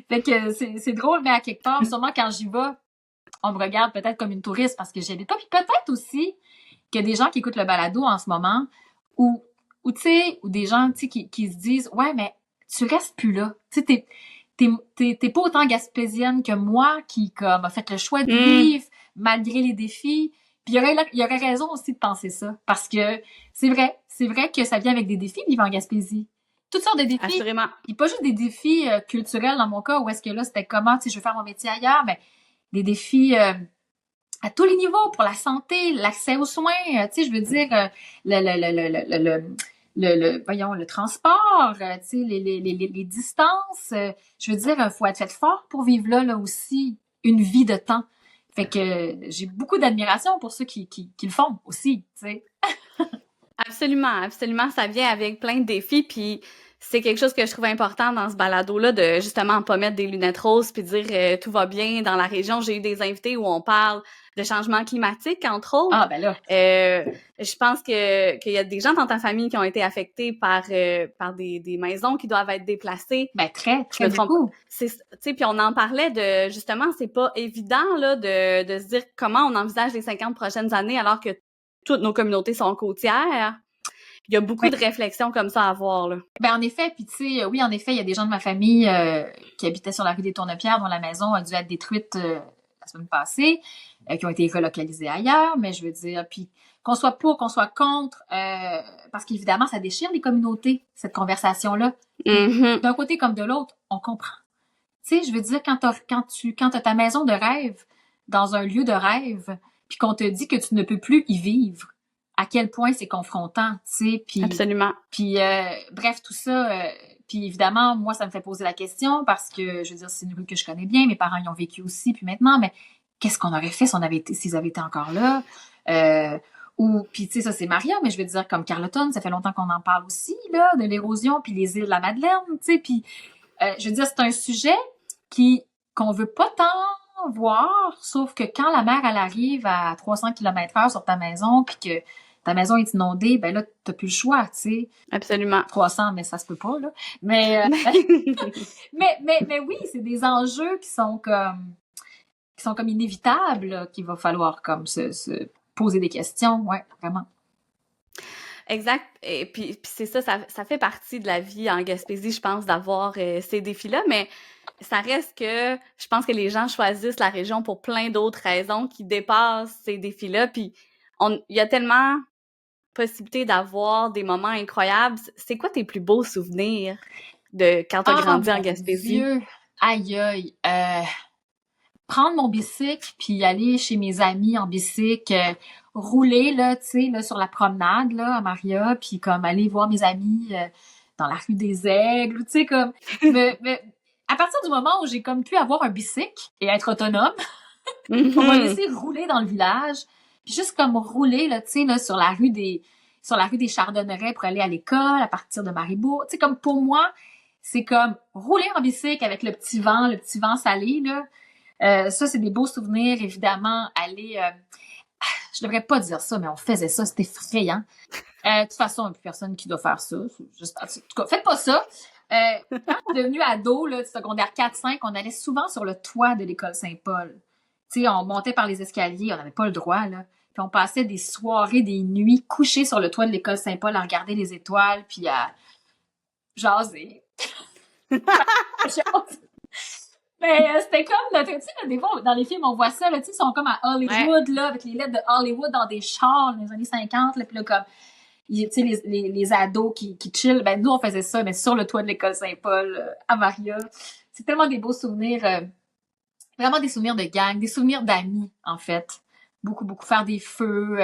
Fait que c'est drôle, mais à quelque part, sûrement quand j'y vais, on me regarde peut-être comme une touriste parce que j'habite pas. Puis peut-être aussi qu'il y a des gens qui écoutent le balado en ce moment ou tu sais, ou des gens, tu sais, qui se disent, ouais, mais tu restes plus là. Tu sais, t'es pas autant gaspésienne que moi qui, comme, a fait le choix de vivre malgré les défis. Puis il y aurait raison aussi de penser ça. Parce que c'est vrai que ça vient avec des défis, vivre en Gaspésie. Toutes sortes de défis. Assurément. Puis pas juste des défis culturels dans mon cas, où est-ce que là, c'était comment, tu sais, je veux faire mon métier ailleurs, mais des défis à tous les niveaux, pour la santé, l'accès aux soins, tu sais, je veux dire, le transport, tu sais, les distances, je veux dire, faut être fait fort pour vivre là aussi, une vie de temps. Fait que j'ai beaucoup d'admiration pour ceux qui le font aussi, tu sais. Absolument, absolument, ça vient avec plein de défis, puis c'est quelque chose que je trouve important dans ce balado-là, de justement pas mettre des lunettes roses puis dire tout va bien dans la région. J'ai eu des invités où on parle de changement climatique, entre autres. Ah, ben là. Je pense qu'il y a des gens dans ta famille qui ont été affectés par des maisons qui doivent être déplacées. Ben, très, très beaucoup. Tu sais, puis on en parlait de, justement, c'est pas évident, là, de se dire comment on envisage les 50 prochaines années alors que toutes nos communautés sont côtières. Il y a beaucoup de réflexions comme ça à avoir, là. Ben, en effet, puis tu sais, oui, en effet, il y a des gens de ma famille qui habitaient sur la rue des Tournepierres dont la maison a dû être détruite la semaine passée, qui ont été relocalisés ailleurs, mais je veux dire, puis qu'on soit pour, qu'on soit contre, parce qu'évidemment, ça déchire les communautés, cette conversation-là. Mm-hmm. D'un côté comme de l'autre, on comprend. Tu sais, je veux dire, quand t'as ta maison de rêve dans un lieu de rêve, puis qu'on te dit que tu ne peux plus y vivre, à quel point c'est confrontant, tu sais, puis absolument. Puis bref, tout ça, puis évidemment, moi, ça me fait poser la question parce que, je veux dire, c'est une rue que je connais bien, mes parents y ont vécu aussi, puis maintenant, mais qu'est-ce qu'on aurait fait s'ils avaient été encore là? Ou, puis tu sais, ça, c'est Maria, mais je veux dire, comme Carleton, ça fait longtemps qu'on en parle aussi, là, de l'érosion, puis les îles de la Madeleine, tu sais, puis je veux dire, c'est un sujet qu'on veut pas tant voir, sauf que quand la mer, elle arrive à 300 km/h sur ta maison, puis que ta maison est inondée, ben là, t'as plus le choix, tu sais. Absolument. 300, mais ça se peut pas, là. Mais, mais oui, c'est des enjeux qui sont comme inévitables, là, qu'il va falloir comme se poser des questions, ouais, vraiment. Exact. Et puis c'est ça fait partie de la vie en Gaspésie, je pense, d'avoir ces défis-là, mais ça reste que je pense que les gens choisissent la région pour plein d'autres raisons qui dépassent ces défis-là, puis il y a tellement possibilité d'avoir des moments incroyables. C'est quoi tes plus beaux souvenirs de quand t'as grandi en Gaspésie? Dieu. Aïe, aïe. Prendre mon bicycle puis aller chez mes amis en bicycle, rouler là, tu sais, là sur la promenade là à Maria, puis comme aller voir mes amis dans la rue des Aigles, tu sais comme mais à partir du moment où j'ai comme pu avoir un bicycle et être autonome, on m'a laissé rouler dans le village, puis juste comme rouler là, tu sais là sur la rue des Chardonnerets pour aller à l'école à partir de Maribourg, tu sais comme pour moi, c'est comme rouler en bicycle avec le petit vent salé là. Ça, c'est des beaux souvenirs, évidemment. Aller, je devrais pas dire ça, mais on faisait ça, c'était effrayant. De toute façon, il n'y a plus personne qui doit faire ça. Juste, en tout cas, faites pas ça. Quand on est devenu ado, là, secondaire 4-5, on allait souvent sur le toit de l'école Saint-Paul. Tu sais, on montait par les escaliers, on n'avait pas le droit, là. Puis on passait des soirées, des nuits couchés sur le toit de l'école Saint-Paul à regarder les étoiles, puis à jaser. Mais c'était comme, tu sais, des fois, dans les films, on voit ça, là, tu sais, ils sont comme à Hollywood, là, avec les lettres de Hollywood dans des chars dans les années 50, là, puis là, comme, tu sais, les ados qui chill, ben nous, on faisait ça, mais sur le toit de l'école Saint-Paul, à Maria. C'est tellement des beaux souvenirs, vraiment des souvenirs de gang, des souvenirs d'amis, en fait. Beaucoup, beaucoup. Faire des feux,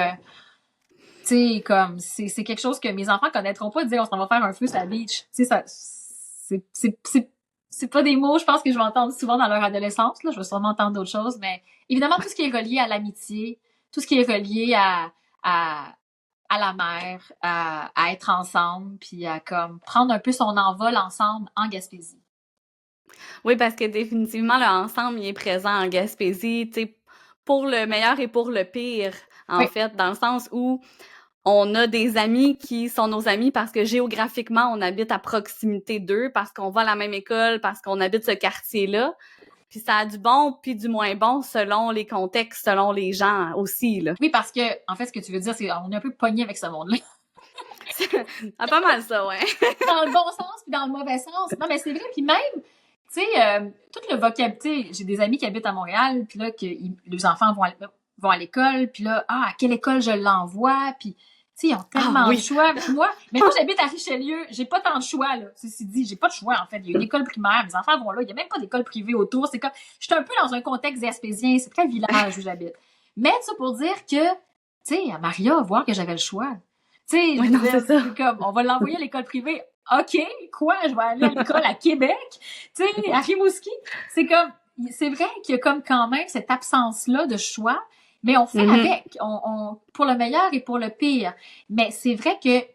tu sais, comme, c'est quelque chose que mes enfants connaîtront pas, de dire on s'en va faire un feu sur la beach. Tu sais, ça, c'est pas des mots, je pense que je vais entendre souvent dans leur adolescence, là. Je vais sûrement entendre d'autres choses, mais évidemment, tout ce qui est relié à l'amitié, tout ce qui est relié à la mer, à être ensemble, puis à comme prendre un peu son envol ensemble en Gaspésie. Oui, parce que définitivement, le ensemble, il est présent en Gaspésie, tu sais, pour le meilleur et pour le pire, en fait, dans le sens où on a des amis qui sont nos amis parce que géographiquement, on habite à proximité d'eux, parce qu'on va à la même école, parce qu'on habite ce quartier-là. Puis ça a du bon puis du moins bon selon les contextes, selon les gens aussi, là. Oui, parce que, en fait, ce que tu veux dire, c'est qu'on est un peu pogné avec ce monde-là. Ah, pas mal ça, ouais. Dans le bon sens puis dans le mauvais sens. Non, mais c'est vrai. Puis même, tu sais, tout le vocabulaire, j'ai des amis qui habitent à Montréal, puis là, que les enfants vont à l'école, puis là, à quelle école je l'envoie, puis tu sais, ils ont tellement de choix. Moi, j'habite à Richelieu, j'ai pas tant de choix, là. Ceci dit, j'ai pas de choix, en fait. Il y a une école primaire, mes enfants vont là, il y a même pas d'école privée autour. C'est comme, je suis un peu dans un contexte gaspésien, c'est très village où j'habite. Mais ça pour dire que, tu sais, à Maria, voir que j'avais le choix. Tu sais, c'est comme, on va l'envoyer à l'école privée. OK, quoi? Je vais aller à l'école à Québec? Tu sais, à Rimouski? C'est comme, c'est vrai qu'il y a comme quand même cette absence-là de choix. Mais on fait avec, on pour le meilleur et pour le pire. Mais c'est vrai que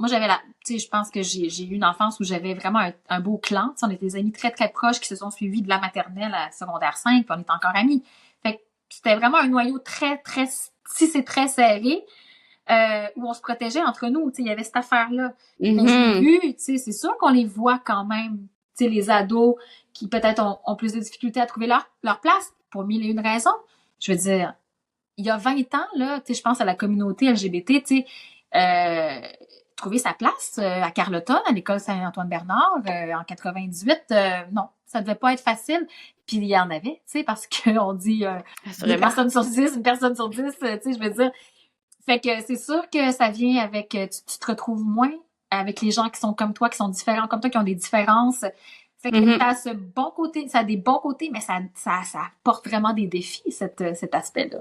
moi, tu sais, je pense que j'ai eu une enfance où j'avais vraiment un beau clan. Tu sais, on était des amis très, très proches qui se sont suivis de la maternelle à secondaire 5, puis on est encore amis. Fait que c'était vraiment un noyau très, très, si c'est très serré, où on se protégeait entre nous. Tu sais, il y avait cette affaire-là. Mais j'ai vu, tu sais, c'est sûr qu'on les voit quand même, tu sais, les ados qui peut-être ont plus de difficultés à trouver leur place pour mille et une raisons. Je veux dire, il y a 20 ans, là, tu sais, je pense à la communauté LGBT, tu sais, trouver sa place à Carleton, à l'école Saint-Antoine-Bernard, en 98, non, ça devait pas être facile. Puis il y en avait, tu sais, parce qu'on dit une personne sur 10, une personne sur 10, tu sais, je veux dire. Fait que c'est sûr que ça vient avec, tu te retrouves moins avec les gens qui sont comme toi, qui sont différents comme toi, qui ont des différences. Fait que ça a ce bon côté, ça a des bons côtés, mais ça apporte vraiment des défis, cet aspect-là.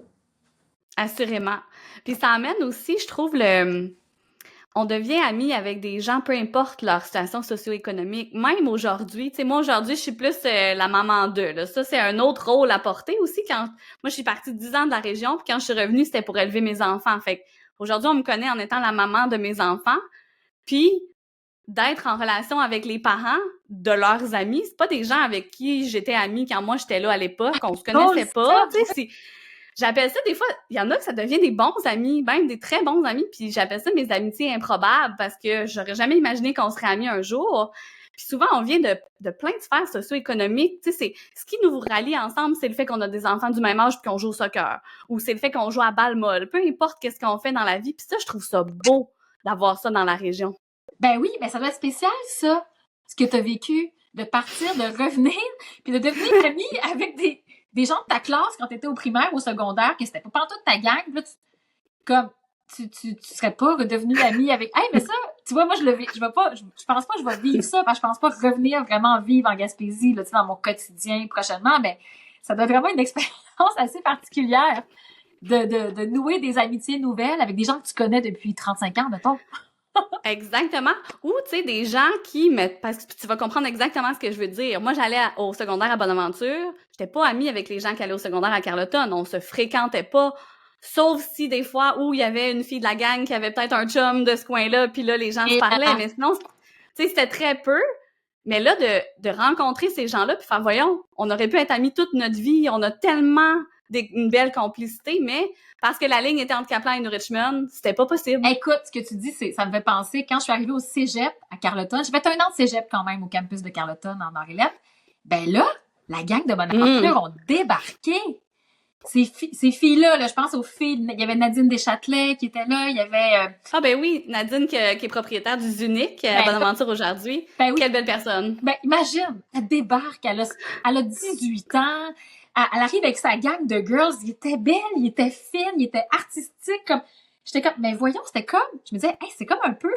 Assurément. Puis ça amène aussi, je trouve, on devient amis avec des gens, peu importe leur situation socio-économique. Même aujourd'hui, tu sais, moi aujourd'hui, je suis plus la maman d'eux. Là. Ça, c'est un autre rôle à porter aussi. Quand moi, je suis partie 10 ans de la région, puis quand je suis revenue, c'était pour élever mes enfants. Fait que aujourd'hui, on me connaît en étant la maman de mes enfants. Puis d'être en relation avec les parents de leurs amis, c'est pas des gens avec qui j'étais amie quand moi j'étais là à l'époque, on se connaissait pas. Tu sais, j'appelle ça des fois, il y en a que ça devient des bons amis, même des très bons amis, puis j'appelle ça mes amitiés improbables parce que j'aurais jamais imaginé qu'on serait amis un jour. Puis souvent, on vient de plein de sphères socio-économiques. Tu sais, c'est ce qui nous rallie ensemble, c'est le fait qu'on a des enfants du même âge puis qu'on joue au soccer, ou c'est le fait qu'on joue à balle molle. Peu importe qu'est-ce qu'on fait dans la vie. Puis ça, je trouve ça beau d'avoir ça dans la région. Ben oui, ben ça doit être spécial, ça, ce que tu as vécu, de partir, de revenir, puis de devenir ami avec des gens de ta classe quand tu étais au primaire, au secondaire, que c'était pas pantoute ta gang, puis là, tu serais pas redevenu ami avec... Hey, mais ça, tu vois, moi, je pense pas que je vais vivre ça, parce que je pense pas revenir vraiment vivre en Gaspésie, là, tu sais, dans mon quotidien prochainement, mais ça doit être vraiment une expérience assez particulière de nouer des amitiés nouvelles avec des gens que tu connais depuis 35 ans, mettons. Exactement. Ou, tu sais, des gens qui mettent... Parce que tu vas comprendre exactement ce que je veux dire. Moi, j'allais au secondaire à Bonaventure. J'étais pas amie avec les gens qui allaient au secondaire à Carleton. On se fréquentait pas. Sauf si, des fois, où il y avait une fille de la gang qui avait peut-être un chum de ce coin-là, puis là, les gens se parlaient. Mais sinon, tu sais, c'était très peu. Mais là, de rencontrer ces gens-là, puis faire, voyons, on aurait pu être amis toute notre vie. On a tellement une belle complicité, mais parce que la ligne était entre Kaplan et New Richmond, c'était pas possible. Écoute, ce que tu dis, ça me fait penser, quand je suis arrivée au cégep à Carleton, j'ai fait 1 an de cégep quand même au campus de Carleton en Orilette, ben là, la gang de Bonaventure ont débarqué. Ces filles-là, je pense aux filles, il y avait Nadine Deschâtelet qui était là, il y avait... Ah ben oui, Nadine qui est propriétaire du Zunic à Bonaventure aujourd'hui. Ben oui. Quelle belle personne. Ben imagine, elle débarque, elle a 18 ans, elle arrive avec sa gang de girls, il était belle, il était fine, il était artistique, comme... J'étais comme, mais voyons, c'était comme... Je me disais, hey, c'est comme un peu...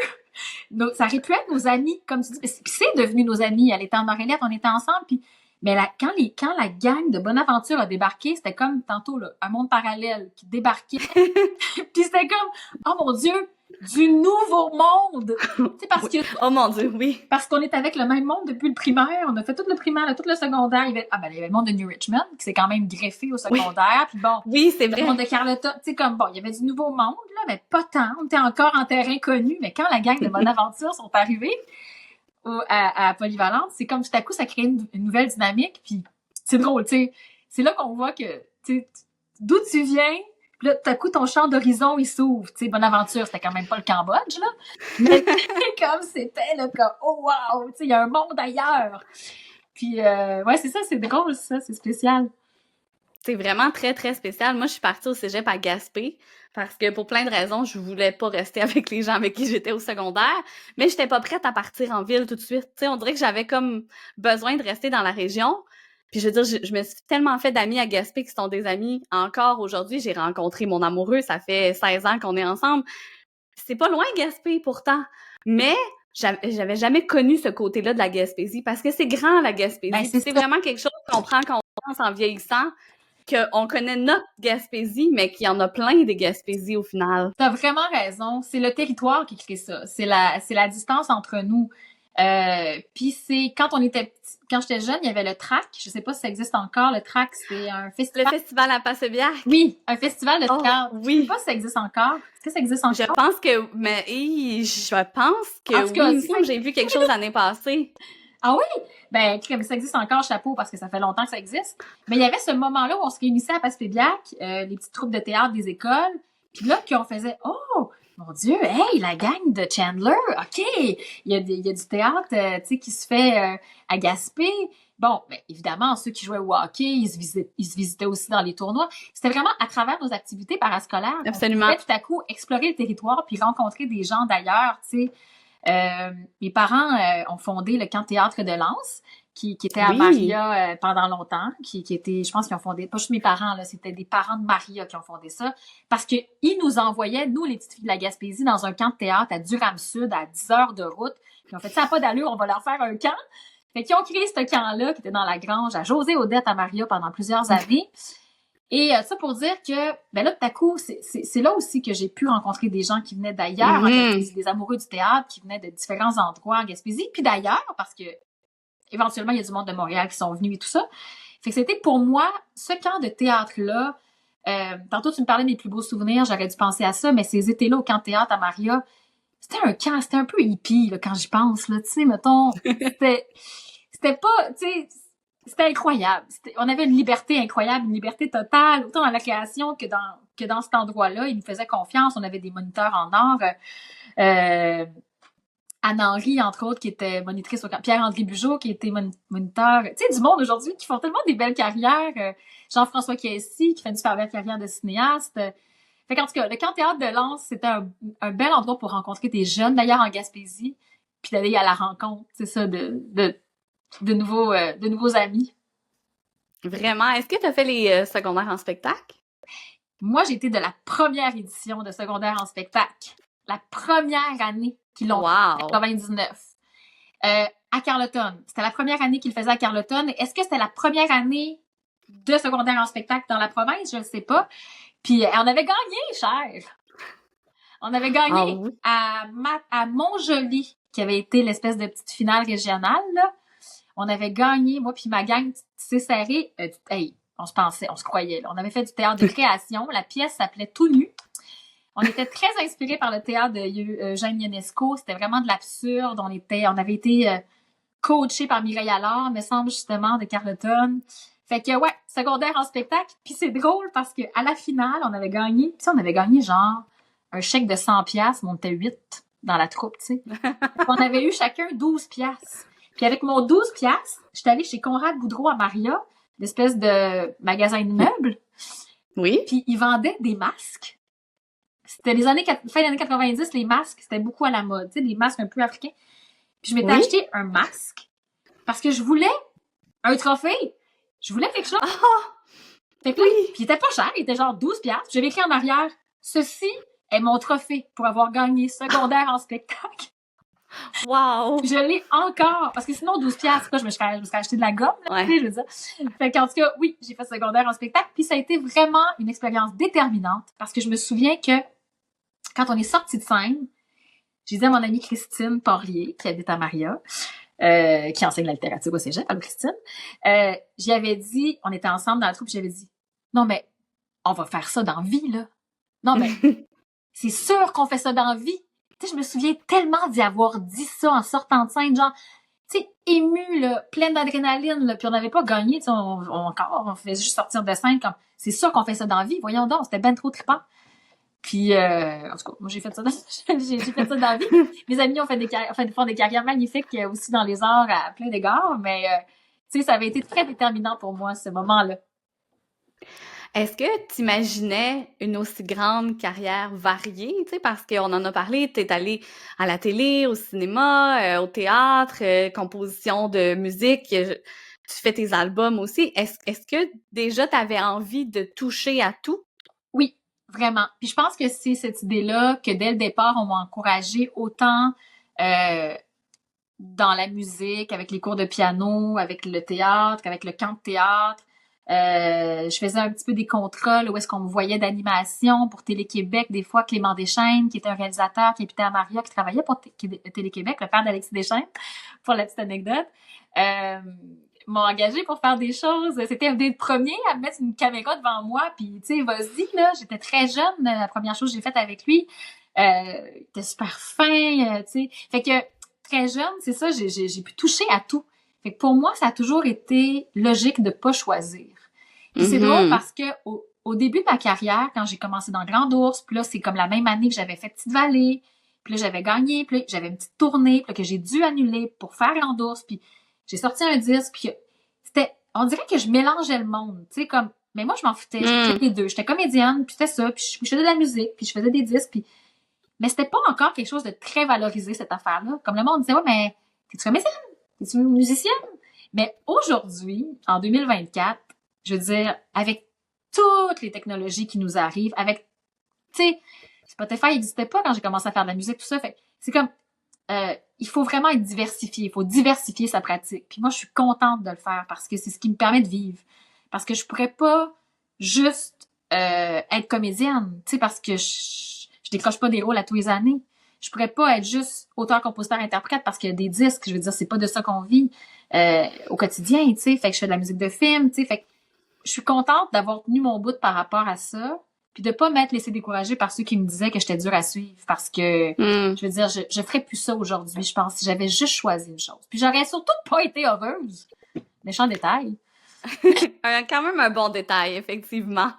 ça aurait pu être nos amis, comme tu dis. Puis c'est devenu nos amis. Elle était en Orilette, on était ensemble, puis... Mais quand la gang de Bonaventure a débarqué, c'était comme tantôt là, un monde parallèle qui débarquait. Puis c'était comme, oh mon Dieu, du nouveau monde. Tu sais, parce que oh mon Dieu, oui. Parce qu'on est avec le même monde depuis le primaire. On a fait tout le primaire, tout le secondaire. Il y avait le monde de New Richmond qui s'est quand même greffé au secondaire. Oui. Puis bon, oui, c'est vrai. Le monde de Carleton, tu sais, comme bon, il y avait du nouveau monde là, mais pas tant. On était encore en terrain connu. Mais quand la gang de Bonaventure sont arrivés à Polyvalente, c'est comme tout à coup ça crée une nouvelle dynamique. Puis c'est drôle, tu sais. C'est là qu'on voit que, tu sais, d'où tu viens. Puis là, tout à coup, ton champ d'horizon, il s'ouvre. Tu sais, Bonaventure, c'était quand même pas le Cambodge, là. Mais comme c'était, là, comme, oh wow! Tu sais, il y a un monde ailleurs. Puis, ouais, c'est ça, c'est drôle, ça, c'est spécial. C'est vraiment très, très spécial. Moi, je suis partie au cégep à Gaspé parce que pour plein de raisons, je voulais pas rester avec les gens avec qui j'étais au secondaire, mais j'étais pas prête à partir en ville tout de suite. Tu sais, on dirait que j'avais comme besoin de rester dans la région. Puis je veux dire, je me suis tellement fait d'amis à Gaspé qui sont des amis encore aujourd'hui. J'ai rencontré mon amoureux, ça fait 16 ans qu'on est ensemble. C'est pas loin Gaspé pourtant, mais j'avais jamais connu ce côté-là de la Gaspésie parce que c'est grand la Gaspésie. Ben, c'est vraiment quelque chose qu'on prend conscience en vieillissant, qu'on connaît notre Gaspésie, mais qu'il y en a plein des Gaspésies au final. T'as vraiment raison. C'est le territoire qui crée ça. C'est la distance entre nous. Puis c'est quand j'étais jeune, il y avait le TRAC. Je sais pas si ça existe encore. Le TRAC, c'est un Le festival. festival à Passebiac? Oui, un festival de Oh, théâtre. Je sais oui. pas si ça existe encore. Est-ce que ça existe Je encore? pense que, mais je pense que En tout cas, oui, il me semble que j'ai vu quelque chose l'année passée. Ah oui? Ben, comme ça existe encore, chapeau, parce que ça fait longtemps que ça existe. Mais il y avait ce moment-là où on se réunissait à Passepébiac, les petites troupes de théâtre des écoles, puis là, qu'on faisait « Oh, mon Dieu, hey, la gang de Chandler, OK! » Il y a du théâtre, tu sais, qui se fait à Gaspé. Bon, ben, évidemment, ceux qui jouaient au hockey, ils se visitaient aussi dans les tournois. C'était vraiment à travers nos activités parascolaires qu'on Absolument. pouvait tout à coup explorer le territoire puis rencontrer des gens d'ailleurs, tu sais. Mes parents ont fondé le camp théâtre de Lens, qui était à Oui. Maria pendant longtemps, qui était, je pense qu'ils ont fondé, pas juste mes parents, là, c'était des parents de Maria qui ont fondé ça, parce que ils nous envoyaient, nous, les petites filles de la Gaspésie, dans un camp de théâtre à Durham-Sud, à 10 heures de route. Puis on fait ça n'a pas d'allure, on va leur faire un camp. Fait qu'ils ont créé ce camp-là, qui était dans la grange, à José Odette à Maria pendant plusieurs années. Et ça pour dire que, ben là, tout à coup, c'est là aussi que j'ai pu rencontrer des gens qui venaient d'ailleurs en Gaspésie, des amoureux du théâtre, qui venaient de différents endroits en Gaspésie, puis d'ailleurs, parce que éventuellement, il y a du monde de Montréal qui sont venus et tout ça. Fait que c'était pour moi, ce camp de théâtre-là, tantôt tu me parlais de mes plus beaux souvenirs, j'aurais dû penser à ça, mais ces étés-là au camp de théâtre à Maria, c'était un camp, c'était un peu hippie, là, quand j'y pense, là, tu sais, mettons, c'était pas, tu sais, c'était incroyable. On avait une liberté incroyable, une liberté totale, autant dans la création que dans cet endroit-là. Ils nous faisaient confiance. On avait des moniteurs en or. Anne-Henri, entre autres, qui était monitrice au camp. Pierre-André Bugeaud, qui était moniteur. Tu sais, du monde aujourd'hui qui font tellement des belles carrières. Jean-François Caissy, qui fait une super belle carrière de cinéaste. Fait qu'en tout cas, le camp théâtre de Lens, c'était un bel endroit pour rencontrer des jeunes, d'ailleurs en Gaspésie, puis d'aller à la rencontre, c'est ça, de nouveaux amis. Vraiment. Est-ce que tu as fait les secondaires en spectacle? Moi, j'ai été de la première édition de secondaire en spectacle. La première année qu'ils l'ont fait, en 99. À Carleton. C'était la première année qu'ils le faisaient à Carleton. Est-ce que c'était la première année de secondaire en spectacle dans la province? Je ne sais pas. Puis, on avait gagné, cher. On avait gagné à Montjoly, qui avait été l'espèce de petite finale régionale, là. On avait gagné, moi puis ma gang, c'est serré. Hey, on se croyait. Là. On avait fait du théâtre de création. La pièce s'appelait Tout nu. On était très inspirés par le théâtre de Eugène Ionesco. C'était vraiment de l'absurde. On avait été coachés par Mireille Allard, me semble justement, de Carleton. Fait que ouais, secondaire en spectacle. Puis c'est drôle parce que à la finale, on avait gagné. Puis on avait gagné genre un chèque de 100$, mais on était 8 dans la troupe, tu sais. On avait eu chacun 12$. Puis avec mon 12$, j'étais allée chez Conrad Boudreau à Maria, l'espèce de magasin de meubles. Oui. Puis ils vendaient des masques. C'était fin des années 90, les masques, c'était beaucoup à la mode, tu sais, des masques un peu africains. Puis je m'étais acheté un masque parce que je voulais un trophée. Je voulais quelque chose. Fait que là, puis il était pas cher, il était genre 12$. J'avais écrit en arrière, ceci est mon trophée pour avoir gagné secondaire en spectacle. Wow! Je l'ai encore, parce que sinon 12$, quoi, je me serais acheté de la gomme, là, je veux dire. Fait qu'en tout cas, oui, j'ai fait secondaire en spectacle, puis ça a été vraiment une expérience déterminante, parce que je me souviens que quand on est sorti de scène, j'ai dit à mon amie Christine Porlier, qui habite à Maria, qui enseigne la littérature au cégep, allô Christine, j'y avais dit, on était ensemble dans la troupe, j'avais dit, non mais, on va faire ça dans la vie, là. Non mais, c'est sûr qu'on fait ça dans la vie. Tu sais, je me souviens tellement d'y avoir dit ça en sortant de scène, genre, tu sais, émue, là, pleine d'adrénaline, là, puis on n'avait pas gagné, tu sais, on faisait juste sortir de scène comme, c'est sûr qu'on fait ça dans la vie, voyons donc, c'était ben trop trippant. Puis, en tout cas, moi, j'ai fait ça dans la vie. Mes amis font des carrières magnifiques aussi dans les arts à plein d'égards, mais, tu sais, ça avait été très déterminant pour moi, ce moment-là. Est-ce que tu imaginais une aussi grande carrière variée, tu sais, parce qu'on en a parlé, tu es allé à la télé, au cinéma, au théâtre, composition de musique, tu fais tes albums aussi. Est-ce que déjà tu avais envie de toucher à tout? Oui, vraiment. Puis je pense que c'est cette idée-là que dès le départ, on m'a encouragée autant dans la musique, avec les cours de piano, avec le théâtre, avec le camp de théâtre. Je faisais un petit peu des contrats là, où est-ce qu'on me voyait d'animation pour Télé-Québec. Des fois, Clément Deschaines, qui était un réalisateur qui habitait à Maria, qui travaillait pour Télé-Québec, le père d'Alexis Deschaines, pour la petite anecdote, m'ont engagé pour faire des choses. C'était un des premiers à me mettre une caméra devant moi, puis tu sais, vas-y, là, j'étais très jeune, la première chose que j'ai faite avec lui. Il était super fin, tu sais. Fait que, très jeune, c'est ça, j'ai pu toucher à tout. Fait que pour moi, ça a toujours été logique de pas choisir. Puis c'est drôle parce que au début de ma carrière, quand j'ai commencé dans Grand Ours, puis là, c'est comme la même année que j'avais fait Petite Vallée, puis là, j'avais gagné, puis là, j'avais une petite tournée, puis là, que j'ai dû annuler pour faire Grand Ours, puis j'ai sorti un disque, puis on dirait que je mélangeais le monde, tu sais, comme, mais moi, je m'en foutais, je faisais les deux. J'étais comédienne, puis c'était ça, puis je faisais de la musique, puis je faisais des disques, puis mais c'était pas encore quelque chose de très valorisé, cette affaire-là. Comme le monde disait, ouais, mais t'es-tu comédienne? T'es-tu musicienne? Mais aujourd'hui, en 2024, je veux dire, avec toutes les technologies qui nous arrivent, avec, tu sais, Spotify n'existait pas quand j'ai commencé à faire de la musique, tout ça. Fait c'est comme, il faut vraiment être diversifié. Il faut diversifier sa pratique. Puis moi, je suis contente de le faire parce que c'est ce qui me permet de vivre. Parce que je pourrais pas juste être comédienne, tu sais, parce que je décroche pas des rôles à tous les années. Je pourrais pas être juste auteur, compositeur, interprète parce qu'il y a des disques. Je veux dire, c'est pas de ça qu'on vit au quotidien, tu sais. Fait que je fais de la musique de film, tu sais. Fait que je suis contente d'avoir tenu mon bout par rapport à ça, puis de pas m'être laissée décourager par ceux qui me disaient que j'étais dure à suivre, parce que, je veux dire, je ferais plus ça aujourd'hui, je pense, si j'avais juste choisi une chose. Puis j'aurais surtout pas été heureuse. Méchant détail. Quand même un bon détail, effectivement.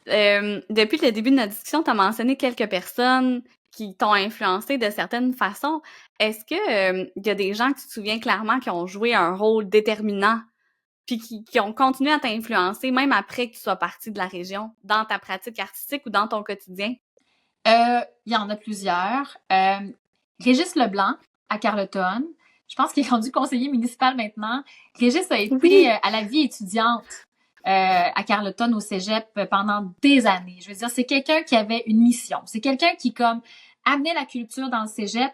Depuis le début de notre discussion, tu as mentionné quelques personnes qui t'ont influencé de certaines façons. Est-ce que y a des gens que tu te souviens clairement qui ont joué un rôle déterminant puis qui ont continué à t'influencer même après que tu sois partie de la région, dans ta pratique artistique ou dans ton quotidien? Il y en a plusieurs. Régis Leblanc, à Carleton. Je pense qu'il est rendu conseiller municipal maintenant. Régis a été à la vie étudiante à Carleton au cégep pendant des années. Je veux dire, c'est quelqu'un qui avait une mission. C'est quelqu'un qui, comme, amenait la culture dans le cégep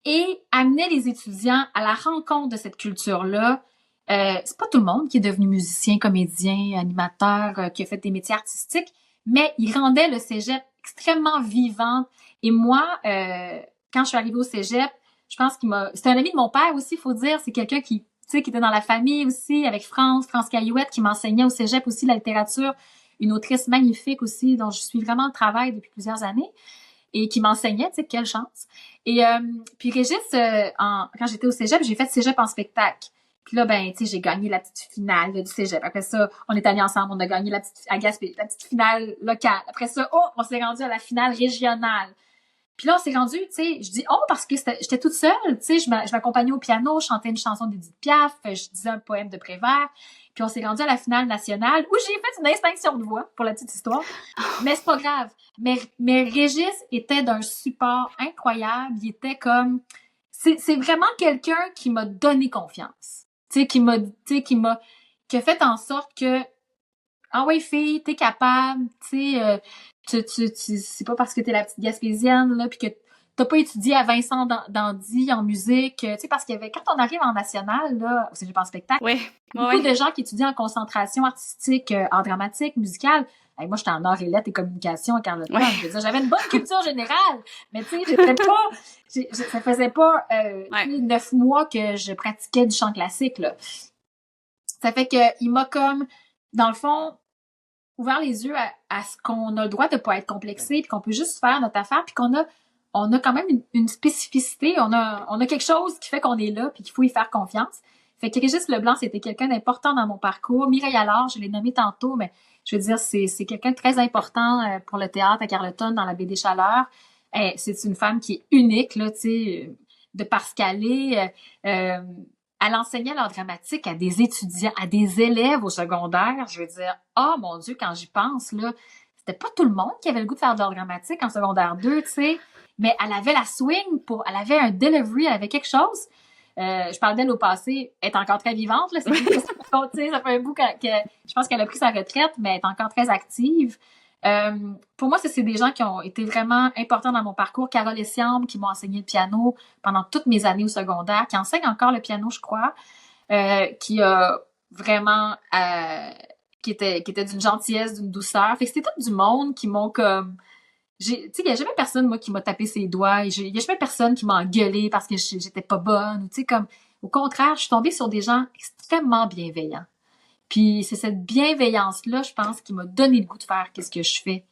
et amenait les étudiants à la rencontre de cette culture-là. C'est pas tout le monde qui est devenu musicien, comédien, animateur, qui a fait des métiers artistiques, mais il rendait le cégep extrêmement vivant. Et moi, quand je suis arrivée au cégep, je pense c'est un ami de mon père aussi, faut dire. C'est quelqu'un qui, tu sais, qui était dans la famille aussi, avec France Caillouette, qui m'enseignait au cégep aussi la littérature. Une autrice magnifique aussi, dont je suis vraiment le travail depuis plusieurs années. Et qui m'enseignait, tu sais, quelle chance. Et puis Régis, quand j'étais au cégep, j'ai fait cégep en spectacle. Puis là, ben, tu sais, j'ai gagné la petite finale du cégep. Après ça, on est allés ensemble, on a gagné la petite finale locale. Après ça, on s'est rendu à la finale régionale. Puis là, on s'est rendu, tu sais, je dis parce que j'étais toute seule, tu sais, je m'accompagnais au piano, je chantais une chanson d'Édith Piaf, je disais un poème de Prévert. Puis on s'est rendu à la finale nationale où j'ai fait une extinction de voix, pour la petite histoire. Mais c'est pas grave. Mais Régis était d'un support incroyable. Il était comme... C'est vraiment quelqu'un qui m'a donné confiance. Tu sais, qui a fait en sorte que ah ouais, fille, t'es capable, tu sais, c'est pas parce que t'es la petite Gaspésienne, là, pis que t'as pas étudié à Vincent d'Andy en musique, tu sais, parce qu'il y avait, quand on arrive en national, là, au cégep en spectacle, beaucoup de gens qui étudient en concentration artistique, en dramatique, musicale. Hey, moi, j'étais en arts et lettres et communication à Carleton. Je veux dire, j'avais une bonne culture générale, mais tu sais, ça faisait pas 9 mois que je pratiquais du chant classique, là. Ça fait que il m'a comme, dans le fond, ouvert les yeux à ce qu'on a le droit de pas être complexé, puis qu'on peut juste faire notre affaire, puis on a quand même une spécificité, on a quelque chose qui fait qu'on est là, puis qu'il faut y faire confiance. Fait que Régis Leblanc, c'était quelqu'un d'important dans mon parcours. Mireille Allard, je l'ai nommé tantôt, mais je veux dire, c'est quelqu'un de très important pour le théâtre à Carleton, dans la baie des Chaleurs. C'est une femme qui est unique, là, tu sais, de parce qu'elle est... elle enseignait l'art dramatique à des étudiants, à des élèves au secondaire. Je veux dire, oh mon Dieu, quand j'y pense, là, c'était pas tout le monde qui avait le goût de faire de l'art dramatique en secondaire 2, tu sais. Mais elle avait la swing elle avait un delivery, elle avait quelque chose. Je parle d'elle au passé, elle est encore très vivante, là. Tu sais, ça fait un bout que je pense qu'elle a pris sa retraite, mais elle est encore très active. Pour moi, c'est des gens qui ont été vraiment importants dans mon parcours. Carole Essiambre, qui m'ont enseigné le piano pendant toutes mes années au secondaire, qui enseigne encore le piano, je crois, qui a vraiment qui était d'une gentillesse, d'une douceur. Fait que c'était tout du monde qui m'ont comme... Tu sais, il y a jamais personne, moi, qui m'a tapé ses doigts. Il y a jamais personne qui m'a engueulé parce que j'étais pas bonne. Tu sais, comme... Au contraire, je suis tombée sur des gens extrêmement bienveillants. Puis c'est cette bienveillance-là, je pense, qui m'a donné le goût de faire qu'est-ce que je fais.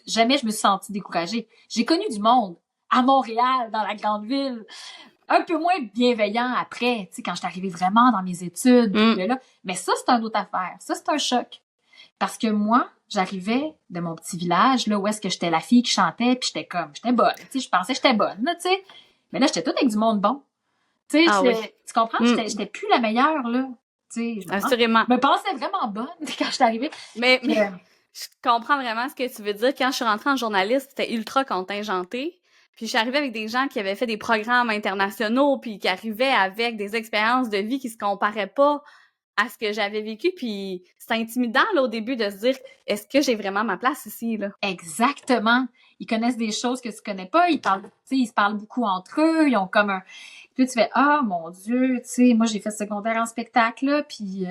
Jamais je me suis sentie découragée. J'ai connu du monde à Montréal, dans la grande ville, un peu moins bienveillant après, tu sais, quand je suis arrivée vraiment dans mes études. Là. Mais ça, c'est une autre affaire. Ça, c'est un choc. Parce que moi, j'arrivais de mon petit village, là, où est-ce que j'étais la fille qui chantait, puis j'étais bonne. Tu sais, je pensais que j'étais bonne, là, tu sais. Mais là, j'étais toute avec du monde bon. Tu sais, oui. tu comprends? J'étais plus la meilleure, là. Tu sais, Assurément. Je me pensais vraiment bonne quand je suis arrivée. Mais je comprends vraiment ce que tu veux dire. Quand je suis rentrée en journaliste, c'était ultra contingenté. Puis je suis arrivée avec des gens qui avaient fait des programmes internationaux, puis qui arrivaient avec des expériences de vie qui se comparaient pas à ce que j'avais vécu. Puis c'est intimidant, là, au début, de se dire, est-ce que j'ai vraiment ma place ici, là? Exactement. Ils connaissent des choses que tu connais pas. Ils se parlent beaucoup entre eux. Ils ont comme un... Puis là, tu fais, ah, mon Dieu, tu sais, moi, j'ai fait secondaire en spectacle, là, puis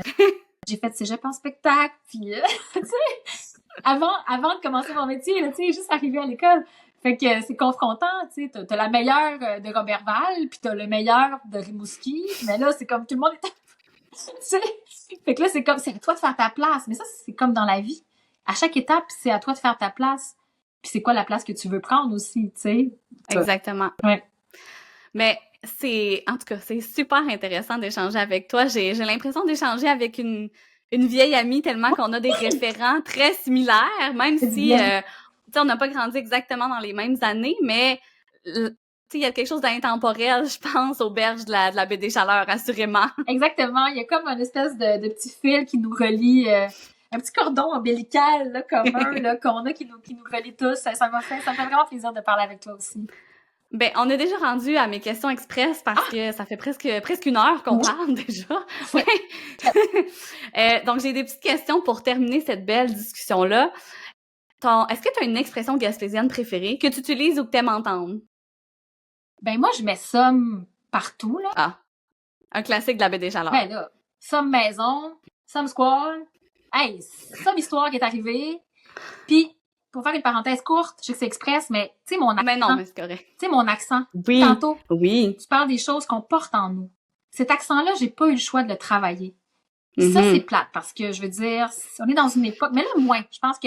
j'ai fait cégep en spectacle, puis, tu sais, avant de commencer mon métier, là, tu sais, juste arrivé à l'école. Fait que c'est confrontant, tu sais, t'as la meilleure de Robertval, puis t'as le meilleur de Rimouski, mais là, c'est comme tout le monde est... tu sais, fait que là, c'est à toi de faire ta place. Mais ça, c'est comme dans la vie. À chaque étape, c'est à toi de faire ta place. Puis c'est quoi la place que tu veux prendre aussi, tu sais. Exactement. Ouais. Mais en tout cas, c'est super intéressant d'échanger avec toi. J'ai l'impression d'échanger avec une vieille amie tellement qu'on a des référents très similaires, même si, on n'a pas grandi exactement dans les mêmes années, mais il y a quelque chose d'intemporel, je pense, aux berges de la baie des Chaleurs, assurément. Exactement. Il y a comme une espèce de petit fil qui nous relie, un petit cordon ombilical là, commun là, qu'on a qui nous relie tous. Ça me fait vraiment plaisir de parler avec toi aussi. Ben, on est déjà rendu à mes questions express parce que ça fait presque 1 heure qu'on parle déjà. Donc, j'ai des petites questions pour terminer cette belle discussion-là. Est-ce que tu as une expression gaspésienne préférée que tu utilises ou que tu aimes entendre? Ben, moi, je mets somme partout, là. Ah, un classique de la baie des Chaleurs. Ben là, somme maison, somme squall, hey, somme histoire qui est arrivée. Puis, pour faire une parenthèse courte, je sais que c'est express, mais tu sais, mon accent. Mais non, mais c'est correct. Tu sais, mon accent. Oui. Tantôt. Oui. Tu parles des choses qu'on porte en nous. Cet accent-là, j'ai pas eu le choix de le travailler. Ça, c'est plate parce que, je veux dire, on est dans une époque, mais là, moins. Je pense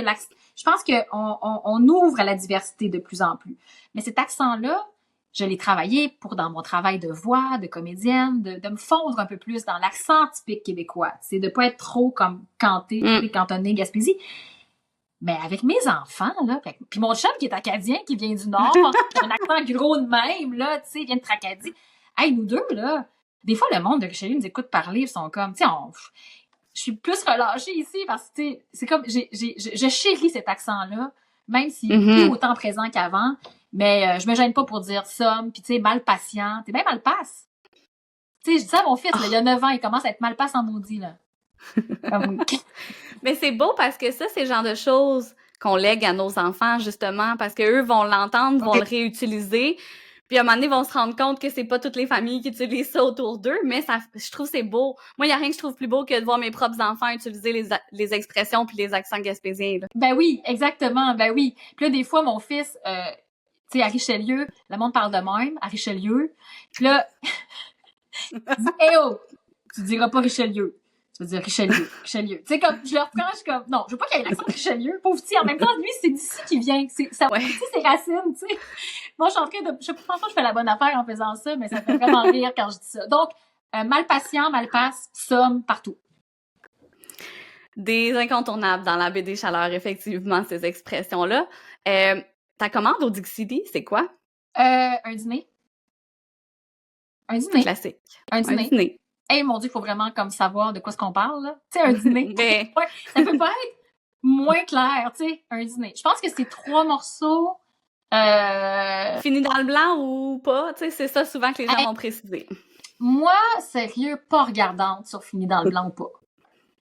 qu'on ouvre à la diversité de plus en plus. Mais cet accent-là, je l'ai travaillé pour dans mon travail de voix, de comédienne, de me fondre un peu plus dans l'accent typique québécois. C'est de pas être trop comme cantonné, Gaspésie. Mais avec mes enfants, là, puis mon chum qui est acadien, qui vient du Nord, qui a un accent gros de même, là, tu sais, il vient de Tracadie. Hey, nous deux, là, des fois, le monde de Richelieu nous écoute parler, ils sont comme, tu sais, je suis plus relâchée ici parce que, tu sais, c'est comme, je chéris cet accent-là, même s'il est plus autant présent qu'avant, mais je me gêne pas pour dire somme, puis tu sais, mal patient, t'es bien mal passe. Tu sais, je dis ça à mon fils, là, il y a 9 ans, il commence à être mal passe en maudit, là. Mais c'est beau parce que ça, c'est le genre de choses qu'on lègue à nos enfants, justement, parce qu'eux vont l'entendre, vont le réutiliser, puis à un moment donné, ils vont se rendre compte que c'est pas toutes les familles qui utilisent ça autour d'eux, mais je trouve que c'est beau. Moi, il y a rien que je trouve plus beau que de voir mes propres enfants utiliser les expressions puis les accents gaspésiens, là. Ben oui, exactement, ben oui. Puis là, des fois, mon fils, tu sais, à Richelieu, le monde parle de même, à Richelieu, puis là, il dit « Hey oh, tu diras pas Richelieu. » Tu veux dire Richelieu. Tu sais, comme, je le reprends, je suis comme, non, je veux pas qu'il y ait l'accent de Richelieu. Pauvre petit, en même temps, lui, c'est d'ici qu'il vient. Tu sais, c'est racines, tu sais. Moi, je suis en train de, je pense pas que je fais la bonne affaire en faisant ça, mais ça me fait vraiment rire quand je dis ça. Donc, mal patient, mal passe, somme, partout. Des incontournables dans la baie des Chaleurs, effectivement, ces expressions-là. Ta commande au Dixie, c'est quoi? Un dîner. Un dîner. Classique. Un dîner. Hey, mon Dieu, il faut vraiment comme savoir de quoi est-ce qu'on parle, là. Tu sais, un dîner. Mais... ouais, ça peut pas être moins clair, tu sais, un dîner. Je pense que c'est 3 morceaux. Fini dans le blanc ou pas? Tu sais, c'est ça souvent que les gens vont préciser. Moi, sérieux, pas regardante sur Fini dans le blanc ou pas.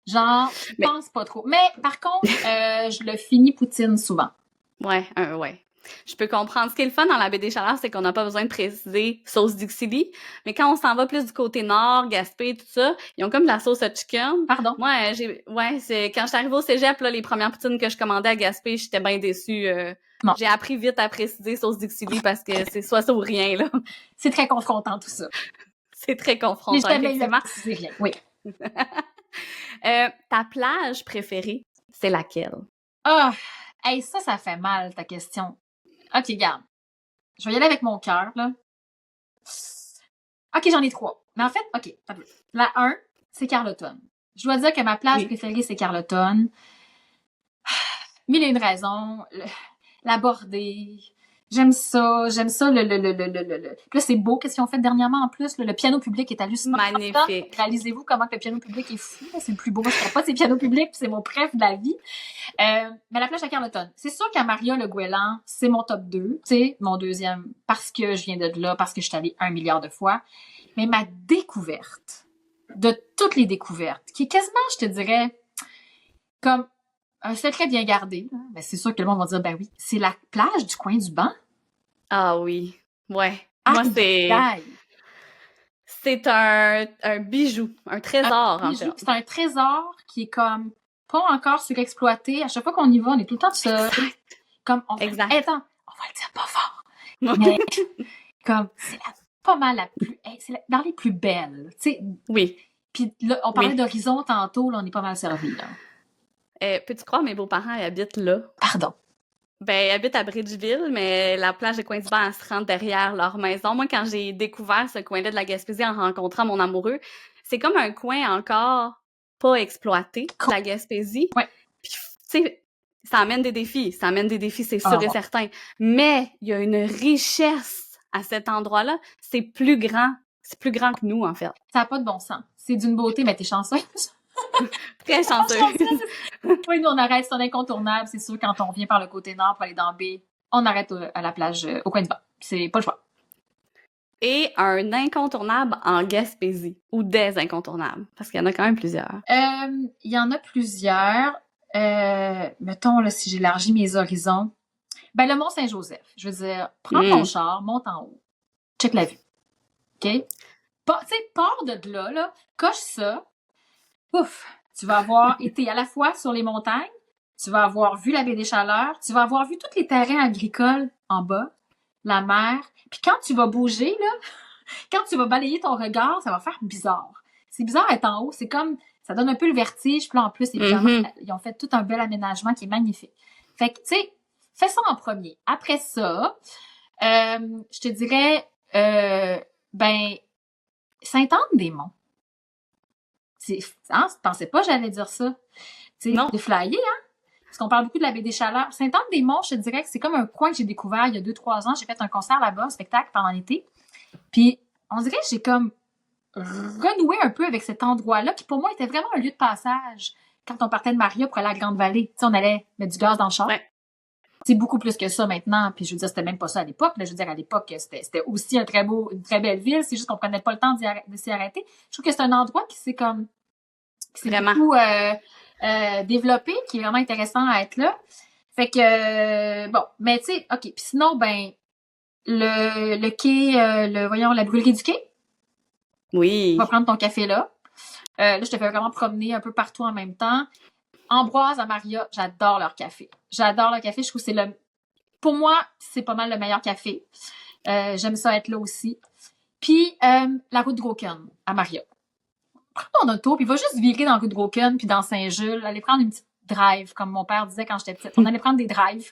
Genre, je pense pas trop. Mais par contre, je le finis poutine souvent. Ouais, ouais. Je peux comprendre. Ce qui est le fun dans la baie des Chaleurs, c'est qu'on n'a pas besoin de préciser sauce Dixili. Mais quand on s'en va plus du côté nord, Gaspé, tout ça, ils ont comme de la sauce à chicken. Pardon? Moi, c'est quand je suis arrivée au cégep, là, les premières poutines que je commandais à Gaspé, j'étais bien déçue. Non. J'ai appris vite à préciser sauce Dixili parce que c'est soit ça ou rien, là. C'est très confrontant, tout ça. C'est très Mais confrontant, jamais effectivement. précisé rien. Oui. Ta plage préférée, c'est laquelle? Ah! Hey, ça fait mal, ta question. OK, regarde. Je vais y aller avec mon cœur, là. OK, j'en ai 3. Mais en fait, OK, attends. La 1, c'est Carleton. Je dois dire que ma plage préférée, c'est Carleton. Mille et une raisons. La bordée. J'aime ça le. Puis là, c'est beau, qu'est-ce qu'ils ont fait dernièrement en plus. Le piano public est hallucinant. Magnifique. Réalisez-vous comment que le piano public est fou. C'est le plus beau. Moi, je ne pas ces pianos publics, puis c'est mon préf de la vie. Mais la plage à Carleton. C'est sûr qu'à Maria Le Gouélan, c'est mon top 2. C'est mon deuxième parce que je viens de là, parce que je suis allée 1 milliard de fois. Mais ma découverte de toutes les découvertes, qui est quasiment, je te dirais, comme un secret bien gardé, là. Mais c'est sûr que le monde va dire, ben oui, c'est la plage du coin du banc. Ah oui, ouais. Moi, c'est un bijou, un trésor, en fait. C'est un trésor qui est comme pas encore surexploité. À chaque fois qu'on y va, on est tout le temps seul. Comme Exact. Attends, on va le dire pas fort. Mais comme c'est pas mal la plus, c'est dans les plus belles, tu sais. Oui. Puis là, on parlait d'horizon tantôt, là, on est pas mal servi, là. Peux-tu croire, mes beaux-parents, ils habitent là? Pardon. Ben, ils habitent à Bridgeville, mais la plage de Coin-du-Banc, elle se rend derrière leur maison. Moi, quand j'ai découvert ce coin-là de la Gaspésie en rencontrant mon amoureux, c'est comme un coin encore pas exploité, la Gaspésie. Ouais. Puis, tu sais, ça amène des défis, c'est sûr et certain. Mais il y a une richesse à cet endroit-là. C'est plus grand que nous, en fait. Ça n'a pas de bon sens. C'est d'une beauté, mais t'es chanceuse. Très chanceuse. Oui, nous, on arrête, c'est un incontournable. C'est sûr, quand on vient par le côté nord pour aller dans B, on arrête à la plage, au coin du banc. C'est pas le choix. Et un incontournable en Gaspésie, ou des incontournables, parce qu'il y en a quand même plusieurs. Il y en a plusieurs. Mettons, là, si j'élargis mes horizons. Ben, le Mont-Saint-Joseph. Je veux dire, prends ton char, monte en haut. Check la vue. OK? Tu sais, pars de là, coche ça. Ouf! Tu vas avoir été à la fois sur les montagnes, tu vas avoir vu la baie des Chaleurs, tu vas avoir vu tous les terrains agricoles en bas, la mer. Puis quand tu vas bouger, là, quand tu vas balayer ton regard, ça va faire bizarre. C'est bizarre d'être en haut, c'est comme, ça donne un peu le vertige. Puis là, en plus, évidemment, ils ont fait tout un bel aménagement qui est magnifique. Fait que, tu sais, fais ça en premier. Après ça, je te dirais, ben, Sainte-Anne-des-Monts. Je pensais pas que j'allais dire ça. Tu sais, de flyer, hein? Parce qu'on parle beaucoup de la baie des Chaleurs. Sainte-Anne-des-Monts, je te dirais que c'est comme un coin que j'ai découvert il y a 2-3 ans. J'ai fait un concert là-bas, un spectacle pendant l'été. Puis, on dirait que j'ai comme renoué un peu avec cet endroit-là qui, pour moi, était vraiment un lieu de passage quand on partait de Maria pour aller à la Grande-Vallée. Tu sais, on allait mettre du gaz dans le char. Ouais. C'est beaucoup plus que ça maintenant. Puis je veux dire, c'était même pas ça à l'époque. Là, je veux dire, à l'époque, c'était aussi une très belle ville. C'est juste qu'on prenait pas le temps de s'y arrêter. Je trouve que c'est un endroit qui s'est comme, qui s'est beaucoup développé, qui est vraiment intéressant à être là. Fait que, bon, mais tu sais, OK. Puis sinon, ben, le quai, la brûlerie du quai. Oui. Tu vas prendre ton café là. Là, je te fais vraiment promener un peu partout en même temps. Ambroise à Maria, j'adore leur café. J'adore leur café. Je trouve que pour moi, c'est pas mal le meilleur café. J'aime ça être là aussi. Puis, la route de Broken à Maria. Prends ton auto, puis va juste virer dans la route de Broken, puis dans Saint-Jules. Aller prendre une petite drive, comme mon père disait quand j'étais petite. On allait prendre des drives.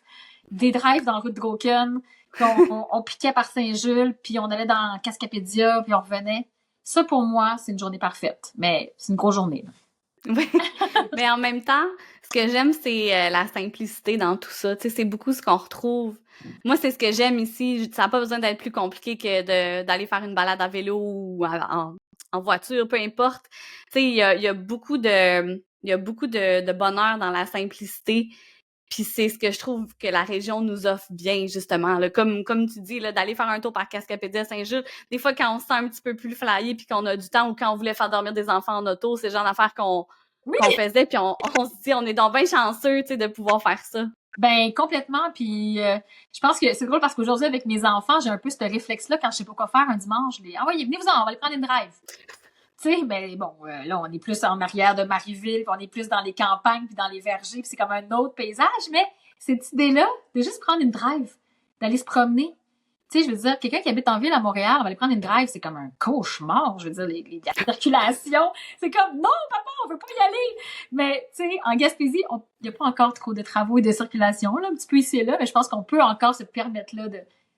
Des drives dans la route de Broken. Puis on piquait par Saint-Jules, puis on allait dans Cascapédia, puis on revenait. Ça, pour moi, c'est une journée parfaite. Mais c'est une grosse journée, là. Oui. Mais en même temps, ce que j'aime, c'est la simplicité dans tout ça. Tu sais, c'est beaucoup ce qu'on retrouve. Moi, c'est ce que j'aime ici. Ça n'a pas besoin d'être plus compliqué que d'aller faire une balade à vélo ou en voiture, peu importe. Tu sais, il y a beaucoup de bonheur dans la simplicité. Puis c'est ce que je trouve que la région nous offre bien, justement. Là. Comme tu dis, là, d'aller faire un tour par Cascapédia, Saint-Jules, des fois, quand on se sent un petit peu plus flyé puis qu'on a du temps ou quand on voulait faire dormir des enfants en auto, c'est le genre d'affaires qu'on qu'on faisait, puis on se dit, on est donc bien chanceux, tu sais, de pouvoir faire ça. Ben complètement, puis je pense que c'est drôle parce qu'aujourd'hui avec mes enfants, j'ai un peu ce réflexe-là quand je sais pas quoi faire un dimanche, ah ouais, venez-vous-en, on va aller prendre une drive. Tu sais, ben bon, là on est plus en arrière de Marieville, puis on est plus dans les campagnes, puis dans les vergers, puis c'est comme un autre paysage, mais cette idée-là de juste prendre une drive, d'aller se promener. Tu sais, je veux dire, quelqu'un qui habite en ville à Montréal, on va aller prendre une drive, c'est comme un cauchemar. Je veux dire, la circulation, c'est comme, non, papa, on veut pas y aller. Mais, tu sais, en Gaspésie, il n'y a pas encore trop de travaux et de circulation, là, un petit peu ici et là, mais je pense qu'on peut encore se permettre, là, tu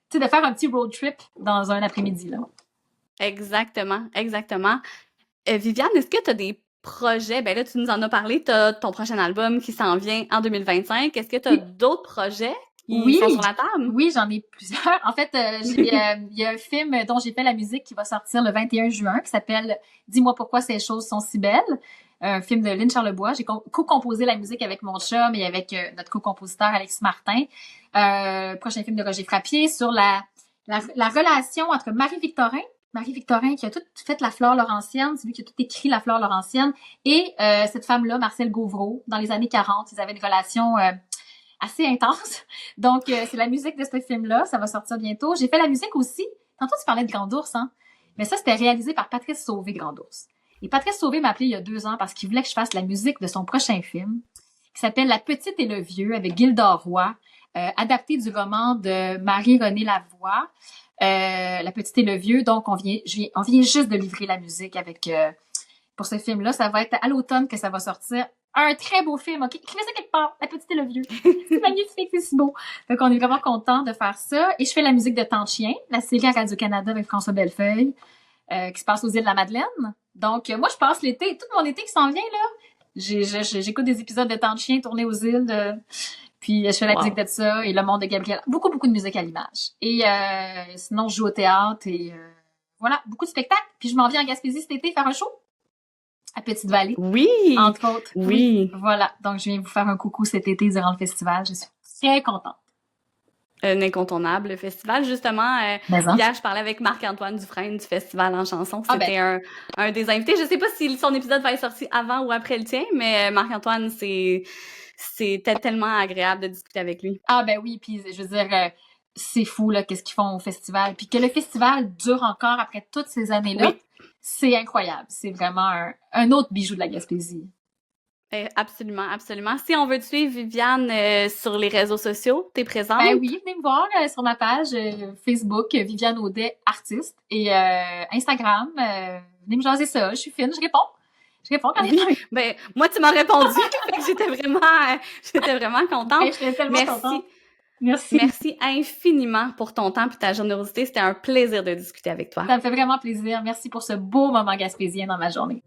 sais, de faire un petit road trip dans un après-midi, là. Exactement, exactement. Viviane, est-ce que tu as des projets? Ben là, tu nous en as parlé, tu as ton prochain album qui s'en vient en 2025. Est-ce que tu as d'autres projets qui sont sur la table? Oui, j'en ai plusieurs. En fait, il y a un film dont j'ai fait la musique qui va sortir le 21 juin qui s'appelle « Dis-moi pourquoi ces choses sont si belles ». Un film de Lynn Charlebois. J'ai co-composé la musique avec mon chum et avec notre co-compositeur Alexis Martin. Prochain film de Roger Frappier sur la relation entre Marie Victorin qui a tout fait la flore laurentienne, c'est lui qui a tout écrit la flore laurentienne, et cette femme-là, Marcel Gauvreau, dans les années 40, ils avaient une relation assez intense. Donc, c'est la musique de ce film-là, ça va sortir bientôt. J'ai fait la musique aussi. Tantôt, tu parlais de Grand Ours, hein? Mais ça, c'était réalisé par Patrice Sauvé, Grand Ours. Et Patrice Sauvé m'a appelé il y a 2 ans parce qu'il voulait que je fasse la musique de son prochain film, qui s'appelle La Petite et le Vieux, avec Gilda Roy, adapté du roman de Marie-Renée Lavoie. La Petite et le Vieux. Donc, on vient juste de livrer la musique avec pour ce film-là. Ça va être à l'automne que ça va sortir. Un très beau film, OK? Écrivez ça quelque part, La Petite et le Vieux. C'est magnifique, c'est si beau. Donc, on est vraiment content de faire ça. Et je fais la musique de Tant de Chien, la série à Radio-Canada avec François Bellefeuille, qui se passe aux îles de la Madeleine. Donc, moi, je passe l'été, tout mon été qui s'en vient, là. J'écoute des épisodes de Tant de Chien tournés aux îles puis je fais la musique de ça et Le Monde de Gabriel. Beaucoup de musique à l'image. Et sinon, je joue au théâtre et voilà, beaucoup de spectacles. Puis je m'en viens en Gaspésie cet été faire un show à Petite-Vallée. Oui! Entre autres. Oui. Voilà, donc je viens vous faire un coucou cet été durant le festival. Je suis très contente. Un incontournable, le festival. Justement, hier, je parlais avec Marc-Antoine Dufresne du Festival en chanson. C'était un des invités. Je sais pas si son épisode va être sorti avant ou après le tien, mais Marc-Antoine, c'était tellement agréable de discuter avec lui. Ah ben oui, puis je veux dire, c'est fou là, qu'est-ce qu'ils font au festival. Puis que le festival dure encore après toutes ces années-là, c'est incroyable. C'est vraiment un autre bijou de la Gaspésie. Absolument, absolument. Si on veut te suivre, Viviane, sur les réseaux sociaux, t'es présente? Ben oui, venez me voir sur ma page Facebook, Viviane Audet, artiste, et Instagram, venez me jaser ça, je suis fine, je réponds quand même. Ben, moi, tu m'as répondu, j'étais vraiment contente. Je suis tellement contente. Merci. Merci infiniment pour ton temps et ta générosité. C'était un plaisir de discuter avec toi. Ça me fait vraiment plaisir. Merci pour ce beau moment gaspésien dans ma journée.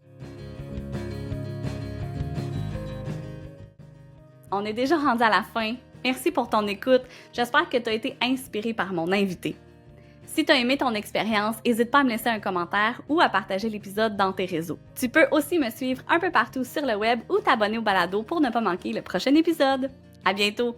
On est déjà rendu à la fin. Merci pour ton écoute. J'espère que tu as été inspiré par mon invité. Si tu as aimé ton expérience, n'hésite pas à me laisser un commentaire ou à partager l'épisode dans tes réseaux. Tu peux aussi me suivre un peu partout sur le web ou t'abonner au balado pour ne pas manquer le prochain épisode. À bientôt!